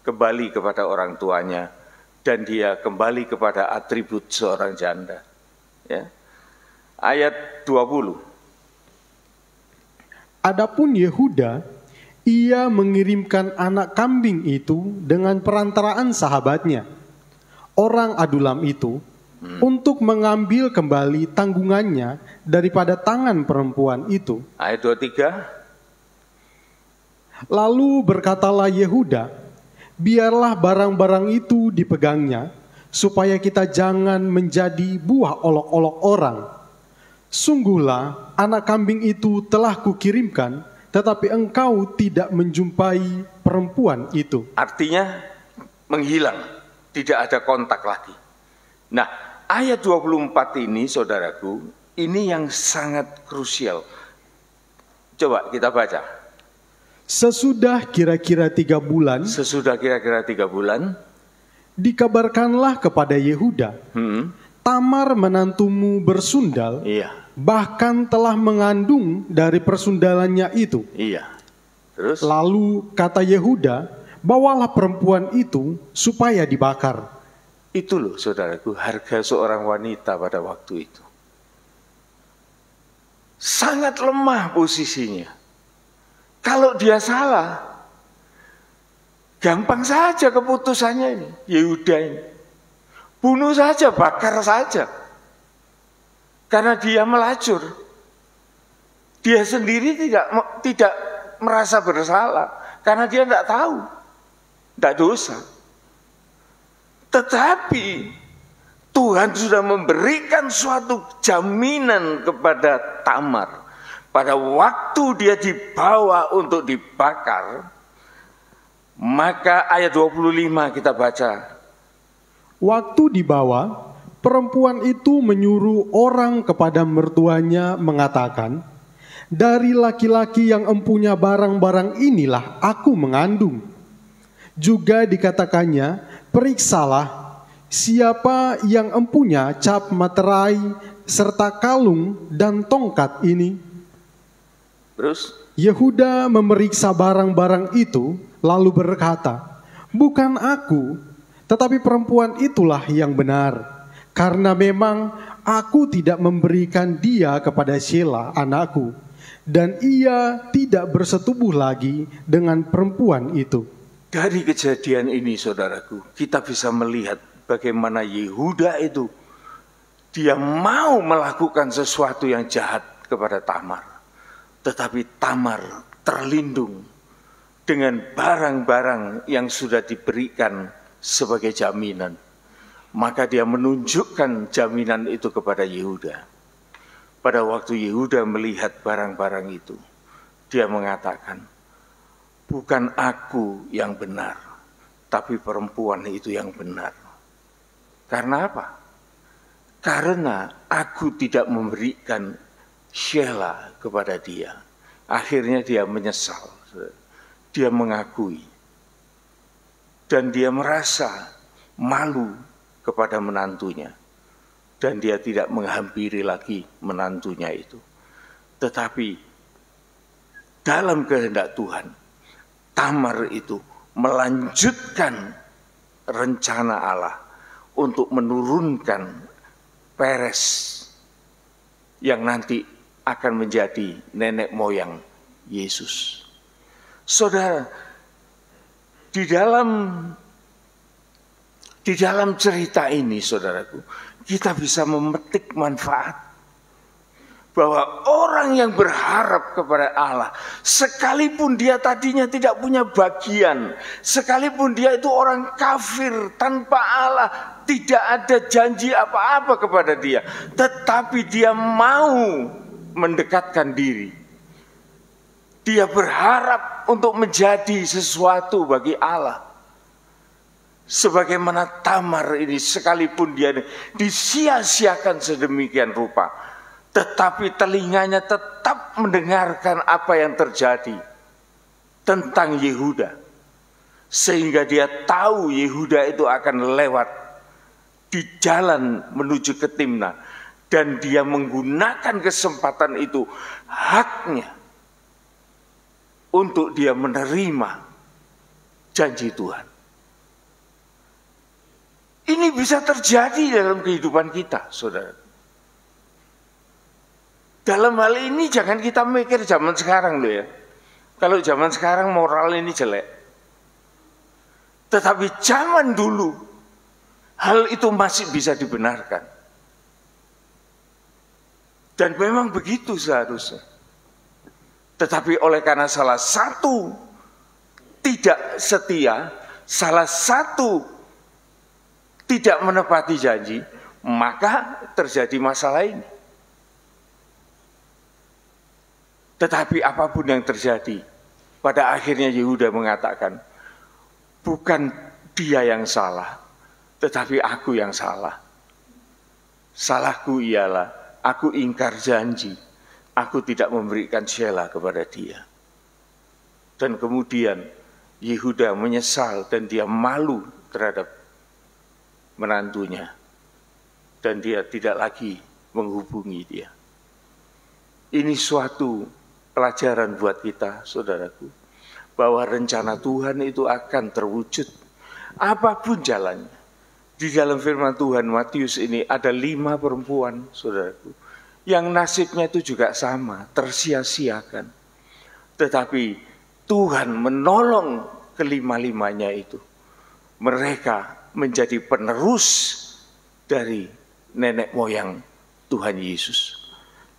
kembali kepada orang tuanya, dan dia kembali kepada atribut seorang janda. Ya. Ayat 20. Adapun Yehuda, ia mengirimkan anak kambing itu dengan perantaraan sahabatnya, orang Adulam itu, untuk mengambil kembali tanggungannya daripada tangan perempuan itu. Ayat 23. Lalu berkatalah Yehuda, biarlah barang-barang itu dipegangnya, supaya kita jangan menjadi buah olok-olok orang. Sungguhlah anak kambing itu telah kukirimkan, tetapi engkau tidak menjumpai perempuan itu. Artinya menghilang, tidak ada kontak lagi. Nah, ayat 24 ini saudaraku, ini yang sangat krusial. Coba kita baca. Sesudah kira-kira 3 bulan, dikabarkanlah kepada Yehuda, Tamar menantumu bersundal, bahkan telah mengandung dari persundalannya itu. Terus? Lalu kata Yehuda, bawalah perempuan itu supaya dibakar. Itu loh saudaraku, harga seorang wanita pada waktu itu. Sangat lemah posisinya. Kalau dia salah, gampang saja keputusannya ini, Yehuda ini. Bunuh saja, bakar saja. Karena dia melacur. Dia sendiri tidak merasa bersalah. Karena dia tidak tahu. Tidak dosa. Tetapi Tuhan sudah memberikan suatu jaminan kepada Tamar. Pada waktu dia dibawa untuk dibakar, maka ayat 25 kita baca. Waktu dibawa, perempuan itu menyuruh orang kepada mertuanya mengatakan, dari laki-laki yang empunya barang-barang inilah aku mengandung. Juga dikatakannya, periksalah siapa yang empunya cap materai serta kalung dan tongkat ini. Terus Yehuda memeriksa barang-barang itu, lalu berkata, bukan aku, tetapi perempuan itulah yang benar, karena memang aku tidak memberikan dia kepada Shelah anakku, dan ia tidak bersetubuh lagi dengan perempuan itu. Dari kejadian ini saudaraku, kita bisa melihat bagaimana Yehuda itu, dia mau melakukan sesuatu yang jahat kepada Tamar. Tetapi Tamar terlindung dengan barang-barang yang sudah diberikan sebagai jaminan. Maka dia menunjukkan jaminan itu kepada Yehuda. Pada waktu Yehuda melihat barang-barang itu, dia mengatakan, bukan aku yang benar, tapi perempuan itu yang benar. Karena apa? Karena aku tidak memberikan Shelah kepada dia. Akhirnya dia menyesal. Dia mengakui. Dan dia merasa malu kepada menantunya. Dan dia tidak menghampiri lagi menantunya itu. Tetapi dalam kehendak Tuhan, Tamar itu melanjutkan rencana Allah untuk menurunkan Peres yang nanti akan menjadi nenek moyang Yesus. Saudara, di dalam cerita ini saudaraku, kita bisa memetik manfaat bahwa orang yang berharap kepada Allah, sekalipun dia tadinya tidak punya bagian, sekalipun dia itu orang kafir tanpa Allah, tidak ada janji apa-apa kepada dia, tetapi dia mau mendekatkan diri. Dia berharap untuk menjadi sesuatu bagi Allah. Sebagaimana Tamar ini, sekalipun dia disia-siakan sedemikian rupa, tetapi telinganya tetap mendengarkan apa yang terjadi tentang Yehuda. Sehingga dia tahu Yehuda itu akan lewat di jalan menuju ke Timna. Dan dia menggunakan kesempatan itu, haknya, untuk dia menerima janji Tuhan. Ini bisa terjadi dalam kehidupan kita, saudara. Dalam hal ini jangan kita mikir zaman sekarang loh ya. Kalau zaman sekarang moral ini jelek. Tetapi zaman dulu hal itu masih bisa dibenarkan. Dan memang begitu seharusnya. Tetapi oleh karena salah satu tidak setia, salah satu tidak menepati janji, maka terjadi masalah ini. Tetapi apapun yang terjadi, pada akhirnya Yehuda mengatakan, bukan dia yang salah, tetapi aku yang salah. Salahku ialah aku ingkar janji, aku tidak memberikan Shelah kepada dia. Dan kemudian Yehuda menyesal dan dia malu terhadap menantunya. Dan dia tidak lagi menghubungi dia. Ini suatu pelajaran buat kita, saudaraku, bahwa rencana Tuhan itu akan terwujud apapun jalannya. Di dalam firman Tuhan Matius ini ada 5 perempuan, saudaraku, yang nasibnya itu juga sama, tersia-siakan. Tetapi Tuhan menolong kelima-limanya itu. Mereka menjadi penerus dari nenek moyang Tuhan Yesus.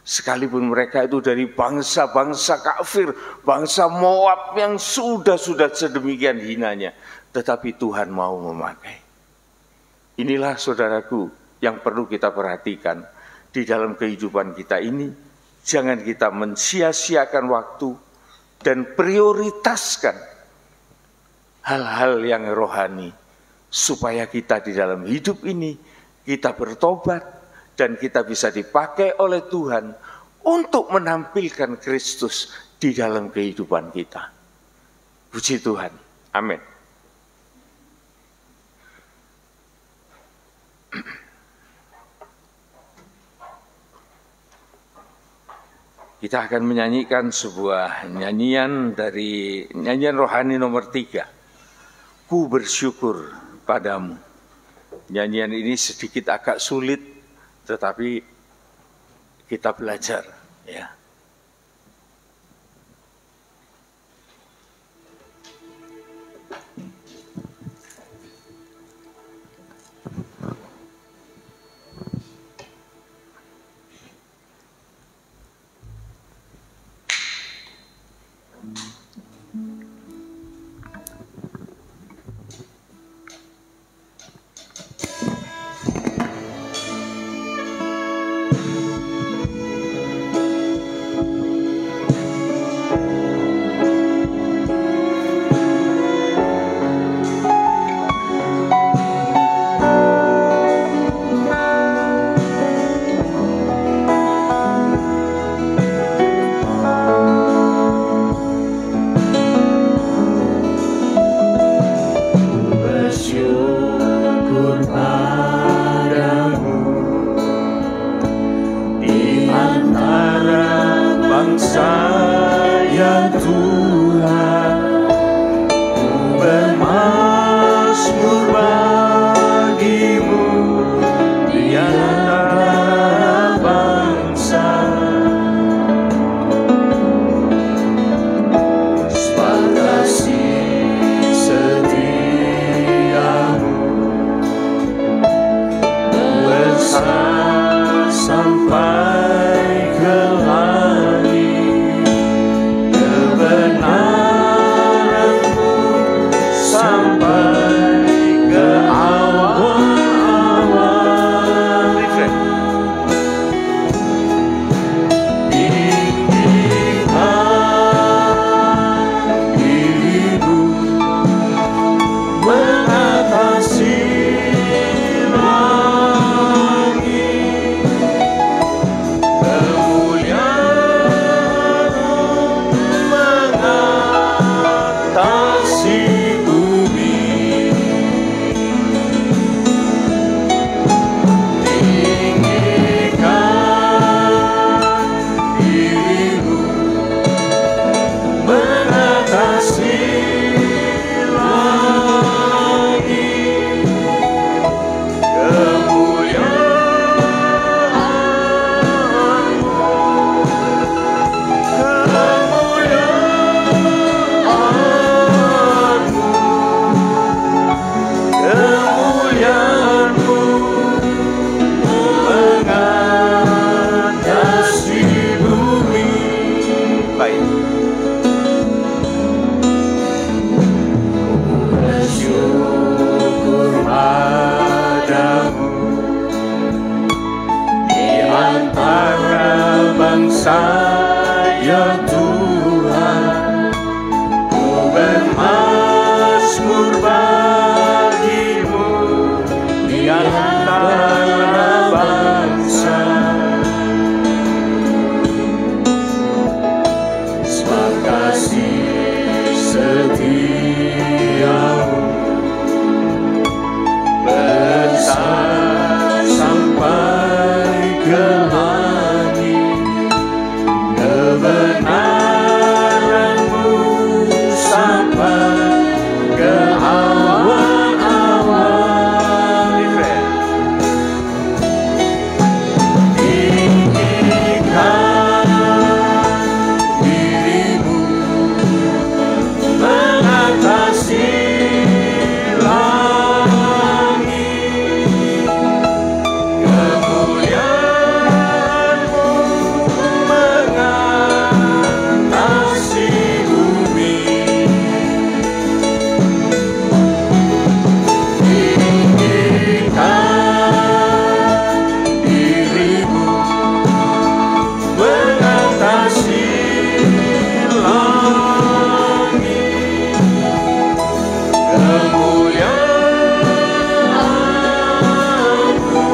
Sekalipun mereka itu dari bangsa-bangsa kafir, bangsa Moab yang sudah sedemikian hinanya, tetapi Tuhan mau memakai. Inilah saudaraku yang perlu kita perhatikan di dalam kehidupan kita ini. Jangan kita mensia-siakan waktu dan prioritaskan hal-hal yang rohani, supaya kita di dalam hidup ini kita bertobat dan kita bisa dipakai oleh Tuhan untuk menampilkan Kristus di dalam kehidupan kita. Puji Tuhan. Amin. Kita akan menyanyikan sebuah nyanyian dari nyanyian rohani nomor 3. Ku bersyukur padamu. Nyanyian ini sedikit agak sulit, tetapi kita belajar, ya. ini. Bersyukur padamu di antara bangsa, ya Tuhan. Ku bermazmur bagimu di antara bangsa. Sebab kasih setiamu besar sampai ke langit, kebenaranmu sampai ke awan-awan. Tinggikan dirimu mengatasi langit, kemuliaan-Mu mengatasi bumi. Tinggikan dirimu mengatasi langit, kemuliaan-Mu,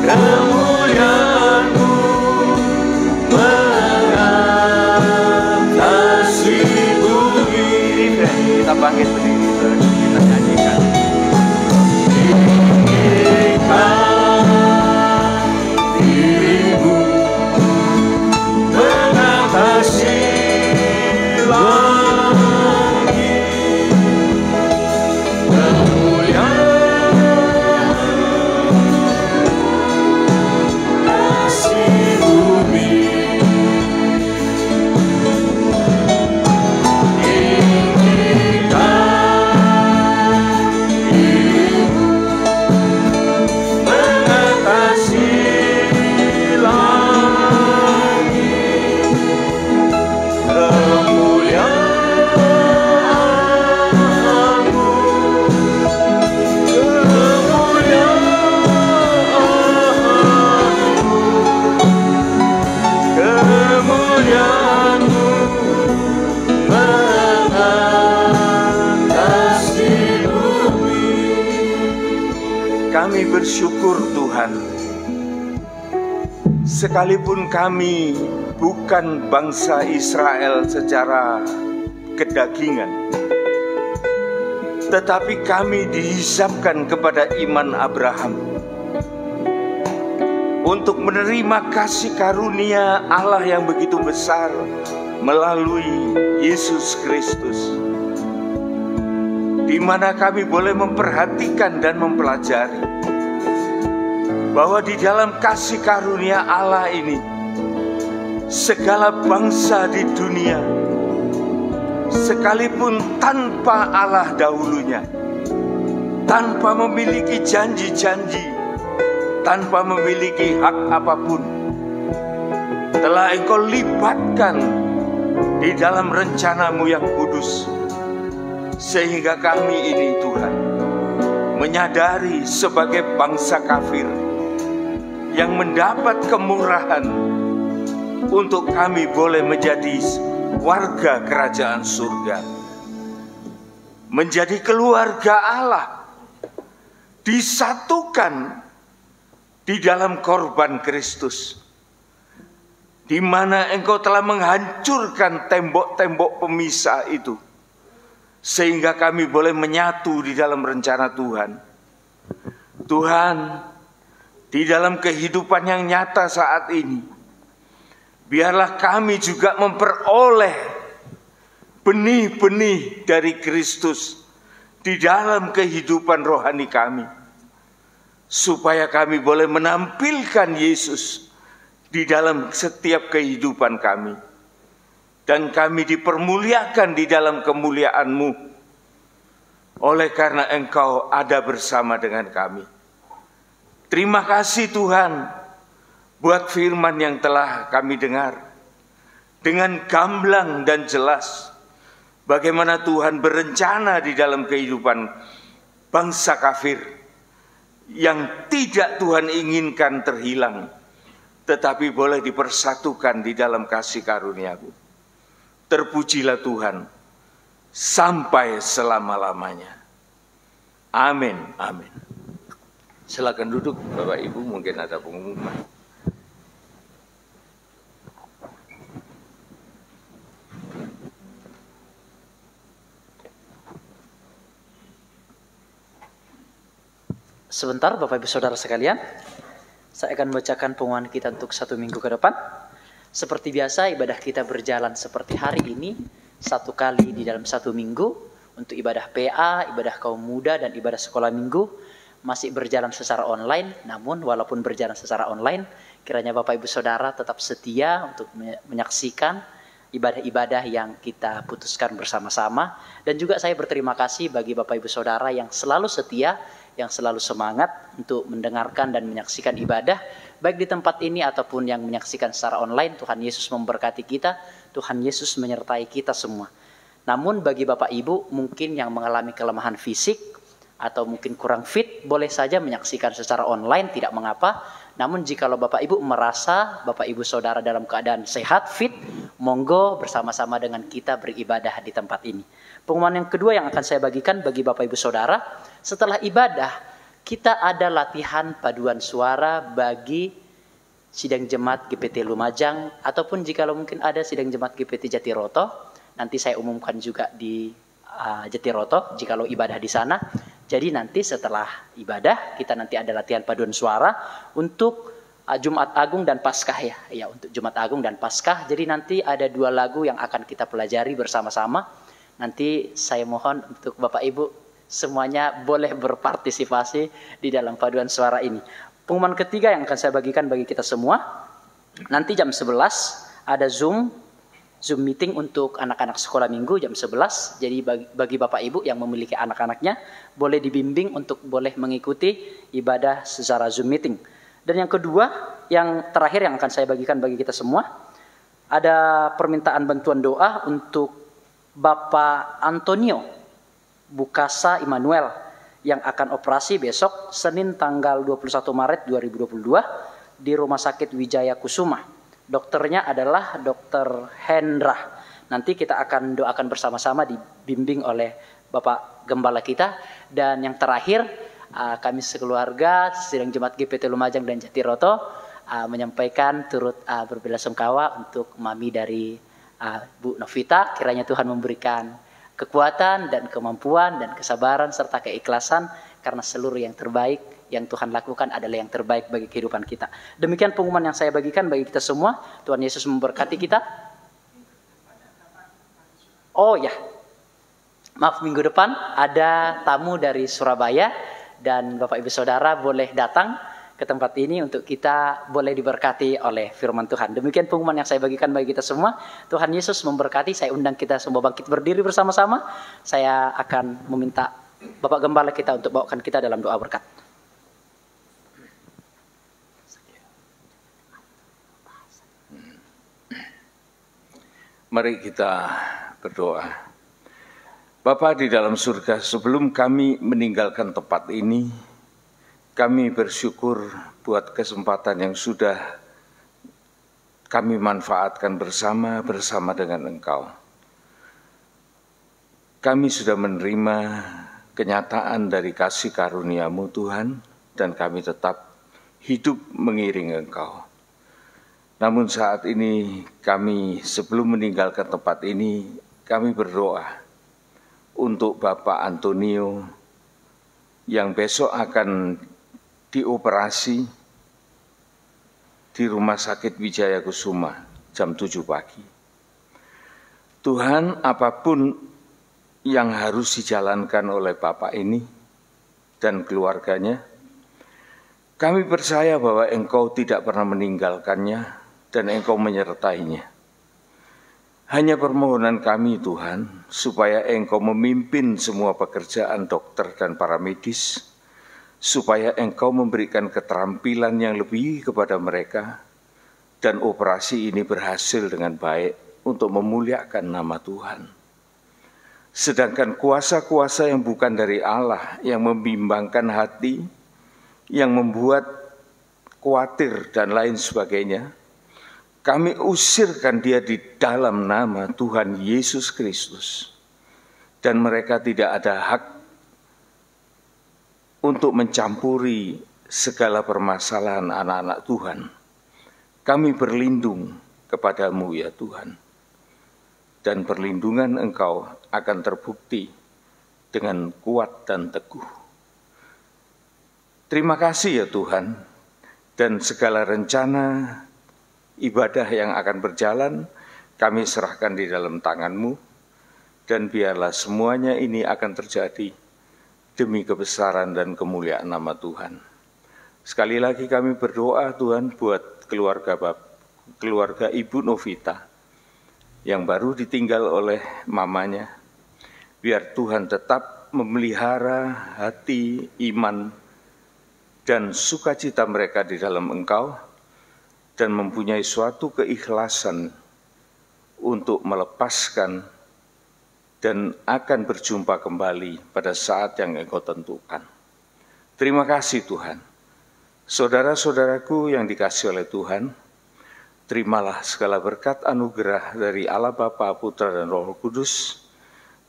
kemuliaan-Mu mengatasi bumi. Kita bangkit berdiri, saudara. Kita nyanyikan. Tinggikan dirimu mengatasi langit, kemuliaan kasih bumi. Tinggikan dirimu mengatasi langit, kemuliaan-Mu, kemuliaan-Mu, mengatasi bumi. Kami bersyukur Tuhan, sekalipun kami bukan bangsa Israel secara kedagingan, tetapi kami dihisapkan kepada iman Abraham untuk menerima kasih karunia Allah yang begitu besar melalui Yesus Kristus, di mana kami boleh memperhatikan dan mempelajari bahwa di dalam kasih karunia Allah ini, segala bangsa di dunia, sekalipun tanpa Allah dahulunya, tanpa memiliki janji-janji, tanpa memiliki hak apapun, telah Engkau libatkan di dalam rencana-Mu yang kudus, sehingga kami ini Tuhan menyadari sebagai bangsa kafir yang mendapat kemurahan untuk kami boleh menjadi warga kerajaan surga, menjadi keluarga Allah, disatukan di dalam korban Kristus, di mana Engkau telah menghancurkan tembok-tembok pemisah itu, sehingga kami boleh menyatu di dalam rencana Tuhan. Tuhan, di dalam kehidupan yang nyata saat ini, biarlah kami juga memperoleh benih-benih dari Kristus di dalam kehidupan rohani kami, supaya kami boleh menampilkan Yesus di dalam setiap kehidupan kami, dan kami dipermuliakan di dalam kemuliaan-Mu oleh karena Engkau ada bersama dengan kami. Terima kasih Tuhan buat firman yang telah kami dengar dengan gamblang dan jelas. Bagaimana Tuhan berencana di dalam kehidupan bangsa kafir yang tidak Tuhan inginkan terhilang, tetapi boleh dipersatukan di dalam kasih karunia-Mu. Terpujilah Tuhan sampai selama-lamanya. Amin, amin. Silakan duduk Bapak Ibu, mungkin ada pengumuman. Sebentar Bapak Ibu Saudara sekalian, saya akan membacakan pengumuman kita untuk 1 minggu ke depan. Seperti biasa ibadah kita berjalan seperti hari ini, 1 kali di dalam 1 minggu. Untuk ibadah PA, ibadah kaum muda, dan ibadah sekolah minggu masih berjalan secara online. Namun walaupun berjalan secara online, kiranya Bapak Ibu Saudara tetap setia untuk menyaksikan ibadah-ibadah yang kita putuskan bersama-sama. Dan juga saya berterima kasih bagi Bapak Ibu Saudara yang selalu setia, yang selalu semangat untuk mendengarkan dan menyaksikan ibadah, baik di tempat ini ataupun yang menyaksikan secara online. Tuhan Yesus memberkati kita, Tuhan Yesus menyertai kita semua. Namun bagi Bapak Ibu mungkin yang mengalami kelemahan fisik atau mungkin kurang fit, boleh saja menyaksikan secara online, tidak mengapa. Namun jikalau Bapak Ibu merasa Bapak Ibu Saudara dalam keadaan sehat, fit, monggo bersama-sama dengan kita beribadah di tempat ini. Pengumuman yang kedua yang akan saya bagikan bagi Bapak Ibu Saudara, setelah ibadah kita ada latihan paduan suara bagi sidang jemaat GPT Lumajang, ataupun jikalau mungkin ada sidang jemaat GPT Jatiroto, nanti saya umumkan juga di Jatiroto jikalau ibadah di sana. Jadi nanti setelah ibadah kita nanti ada latihan paduan suara untuk Jumat Agung dan Paskah ya untuk Jumat Agung dan Paskah. Jadi nanti ada 2 lagu yang akan kita pelajari bersama-sama. Nanti saya mohon untuk Bapak Ibu semuanya boleh berpartisipasi di dalam paduan suara ini. Pengumuman ketiga yang akan saya bagikan bagi kita semua, nanti jam 11 ada Zoom meeting untuk anak-anak sekolah minggu jam 11. Jadi bagi Bapak Ibu yang memiliki anak-anaknya boleh dibimbing untuk boleh mengikuti ibadah secara Zoom meeting. Dan yang kedua, yang terakhir yang akan saya bagikan bagi kita semua, ada permintaan bantuan doa untuk Bapak Antonio Bukasa Immanuel yang akan operasi besok Senin tanggal 21 Maret 2022 di Rumah Sakit Wijaya Kusuma. Dokternya adalah Dr. Hendra. Nanti kita akan doakan bersama-sama dibimbing oleh Bapak Gembala kita. Dan yang terakhir, kami sekeluarga sidang jemaat GPT Lumajang dan Jatiroto menyampaikan turut berbelasungkawa untuk mami dari Bu Novita. Kiranya Tuhan memberikan kekuatan dan kemampuan dan kesabaran serta keikhlasan, karena seluruh yang terbaik yang Tuhan lakukan adalah yang terbaik bagi kehidupan kita. Demikian pengumuman yang saya bagikan bagi kita semua. Tuhan Yesus memberkati kita. Oh ya, maaf, minggu depan ada tamu dari Surabaya dan Bapak Ibu Saudara boleh datang ke tempat ini untuk kita boleh diberkati oleh firman Tuhan. Demikian pengumuman yang saya bagikan bagi kita semua. Tuhan Yesus memberkati. Saya undang kita semua bangkit berdiri bersama-sama. Saya akan meminta Bapak Gembala kita untuk bawakan kita dalam doa berkat. Mari kita berdoa. Bapa di dalam surga, sebelum kami meninggalkan tempat ini, kami bersyukur buat kesempatan yang sudah kami manfaatkan bersama dengan Engkau. Kami sudah menerima kenyataan dari kasih karunia-Mu Tuhan, dan kami tetap hidup mengiring Engkau. Namun saat ini kami sebelum meninggalkan tempat ini, kami berdoa untuk Bapak Antonio yang besok akan dioperasi di Rumah Sakit Wijaya Kusuma jam 7 pagi. Tuhan, apapun yang harus dijalankan oleh Bapak ini dan keluarganya, kami percaya bahwa Engkau tidak pernah meninggalkannya dan Engkau menyertainya. Hanya permohonan kami Tuhan, supaya Engkau memimpin semua pekerjaan dokter dan para medis, supaya Engkau memberikan keterampilan yang lebih kepada mereka, dan operasi ini berhasil dengan baik untuk memuliakan nama Tuhan. Sedangkan kuasa-kuasa yang bukan dari Allah, yang membimbangkan hati, yang membuat khawatir dan lain sebagainya, kami usirkan dia di dalam nama Tuhan Yesus Kristus. Dan mereka tidak ada hak untuk mencampuri segala permasalahan anak-anak Tuhan. Kami berlindung kepadamu ya Tuhan. Dan perlindungan Engkau akan terbukti dengan kuat dan teguh. Terima kasih ya Tuhan. Dan segala rencana ibadah yang akan berjalan, kami serahkan di dalam tangan-Mu. Dan biarlah semuanya ini akan terjadi demi kebesaran dan kemuliaan nama Tuhan. Sekali lagi kami berdoa Tuhan buat keluarga Ibu Novita yang baru ditinggal oleh mamanya. Biar Tuhan tetap memelihara hati, iman, dan sukacita mereka di dalam Engkau, dan mempunyai suatu keikhlasan untuk melepaskan dan akan berjumpa kembali pada saat yang Engkau tentukan. Terima kasih Tuhan. Saudara-saudaraku yang dikasihi oleh Tuhan, terimalah segala berkat anugerah dari Allah Bapa, Putra, dan Roh Kudus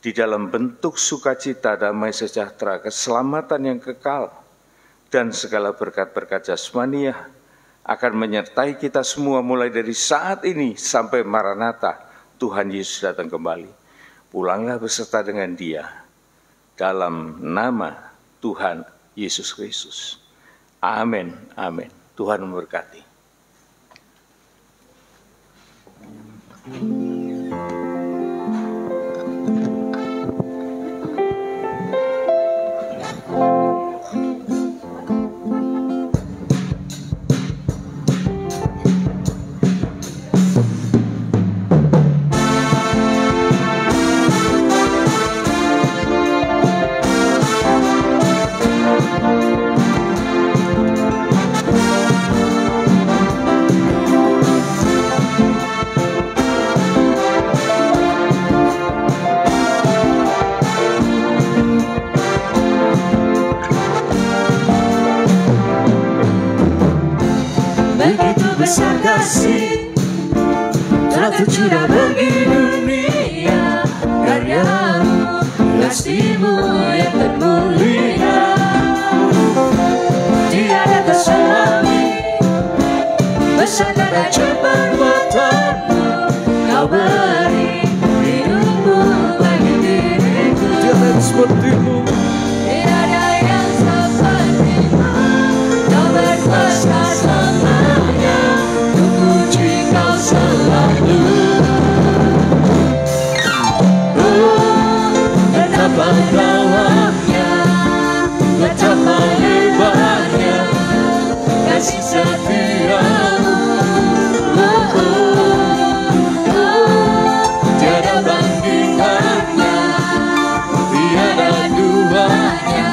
di dalam bentuk sukacita, damai sejahtera, keselamatan yang kekal, dan segala berkat-berkat jasmaniah akan menyertai kita semua mulai dari saat ini sampai Maranatha, Tuhan Yesus datang kembali. Pulanglah beserta dengan Dia dalam nama Tuhan Yesus Kristus. Amin. Amin. Tuhan memberkati. Besar kasih telah tercurah bagi dunia, karya-Mu, kasih-Mu yang termulia. Tiada tersaingi besar daraja perbuatan-Mu, Kau beri hidupmu bagi diriku. Tiada yang seperti-Mu, Tiada yang seperti-Mu, Kau berkuasa selamanya. Puji Kau selalu. Betapa dalamnya, betapa lebarnya kasih setia-Mu. Tiada bandingannya, tiada duanya,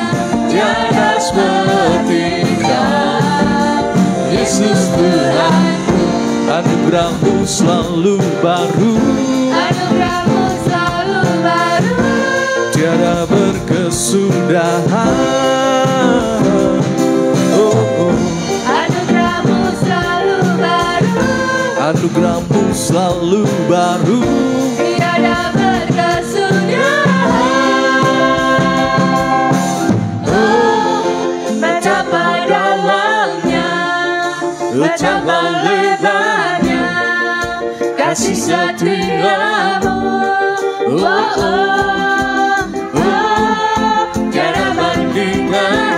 tiada seperti Kau, Yesus Tuhanku. anugerah-Mu selalu baru, Anugerah-Mu selalu baru, tiada berkesudahan. Anugerah-Mu selalu baru, Anugerah-Mu selalu baru, tiada berkesudahan. Betapa dalamnya, betapa lebarnya kasih setia-Mu. Tiada bandingan.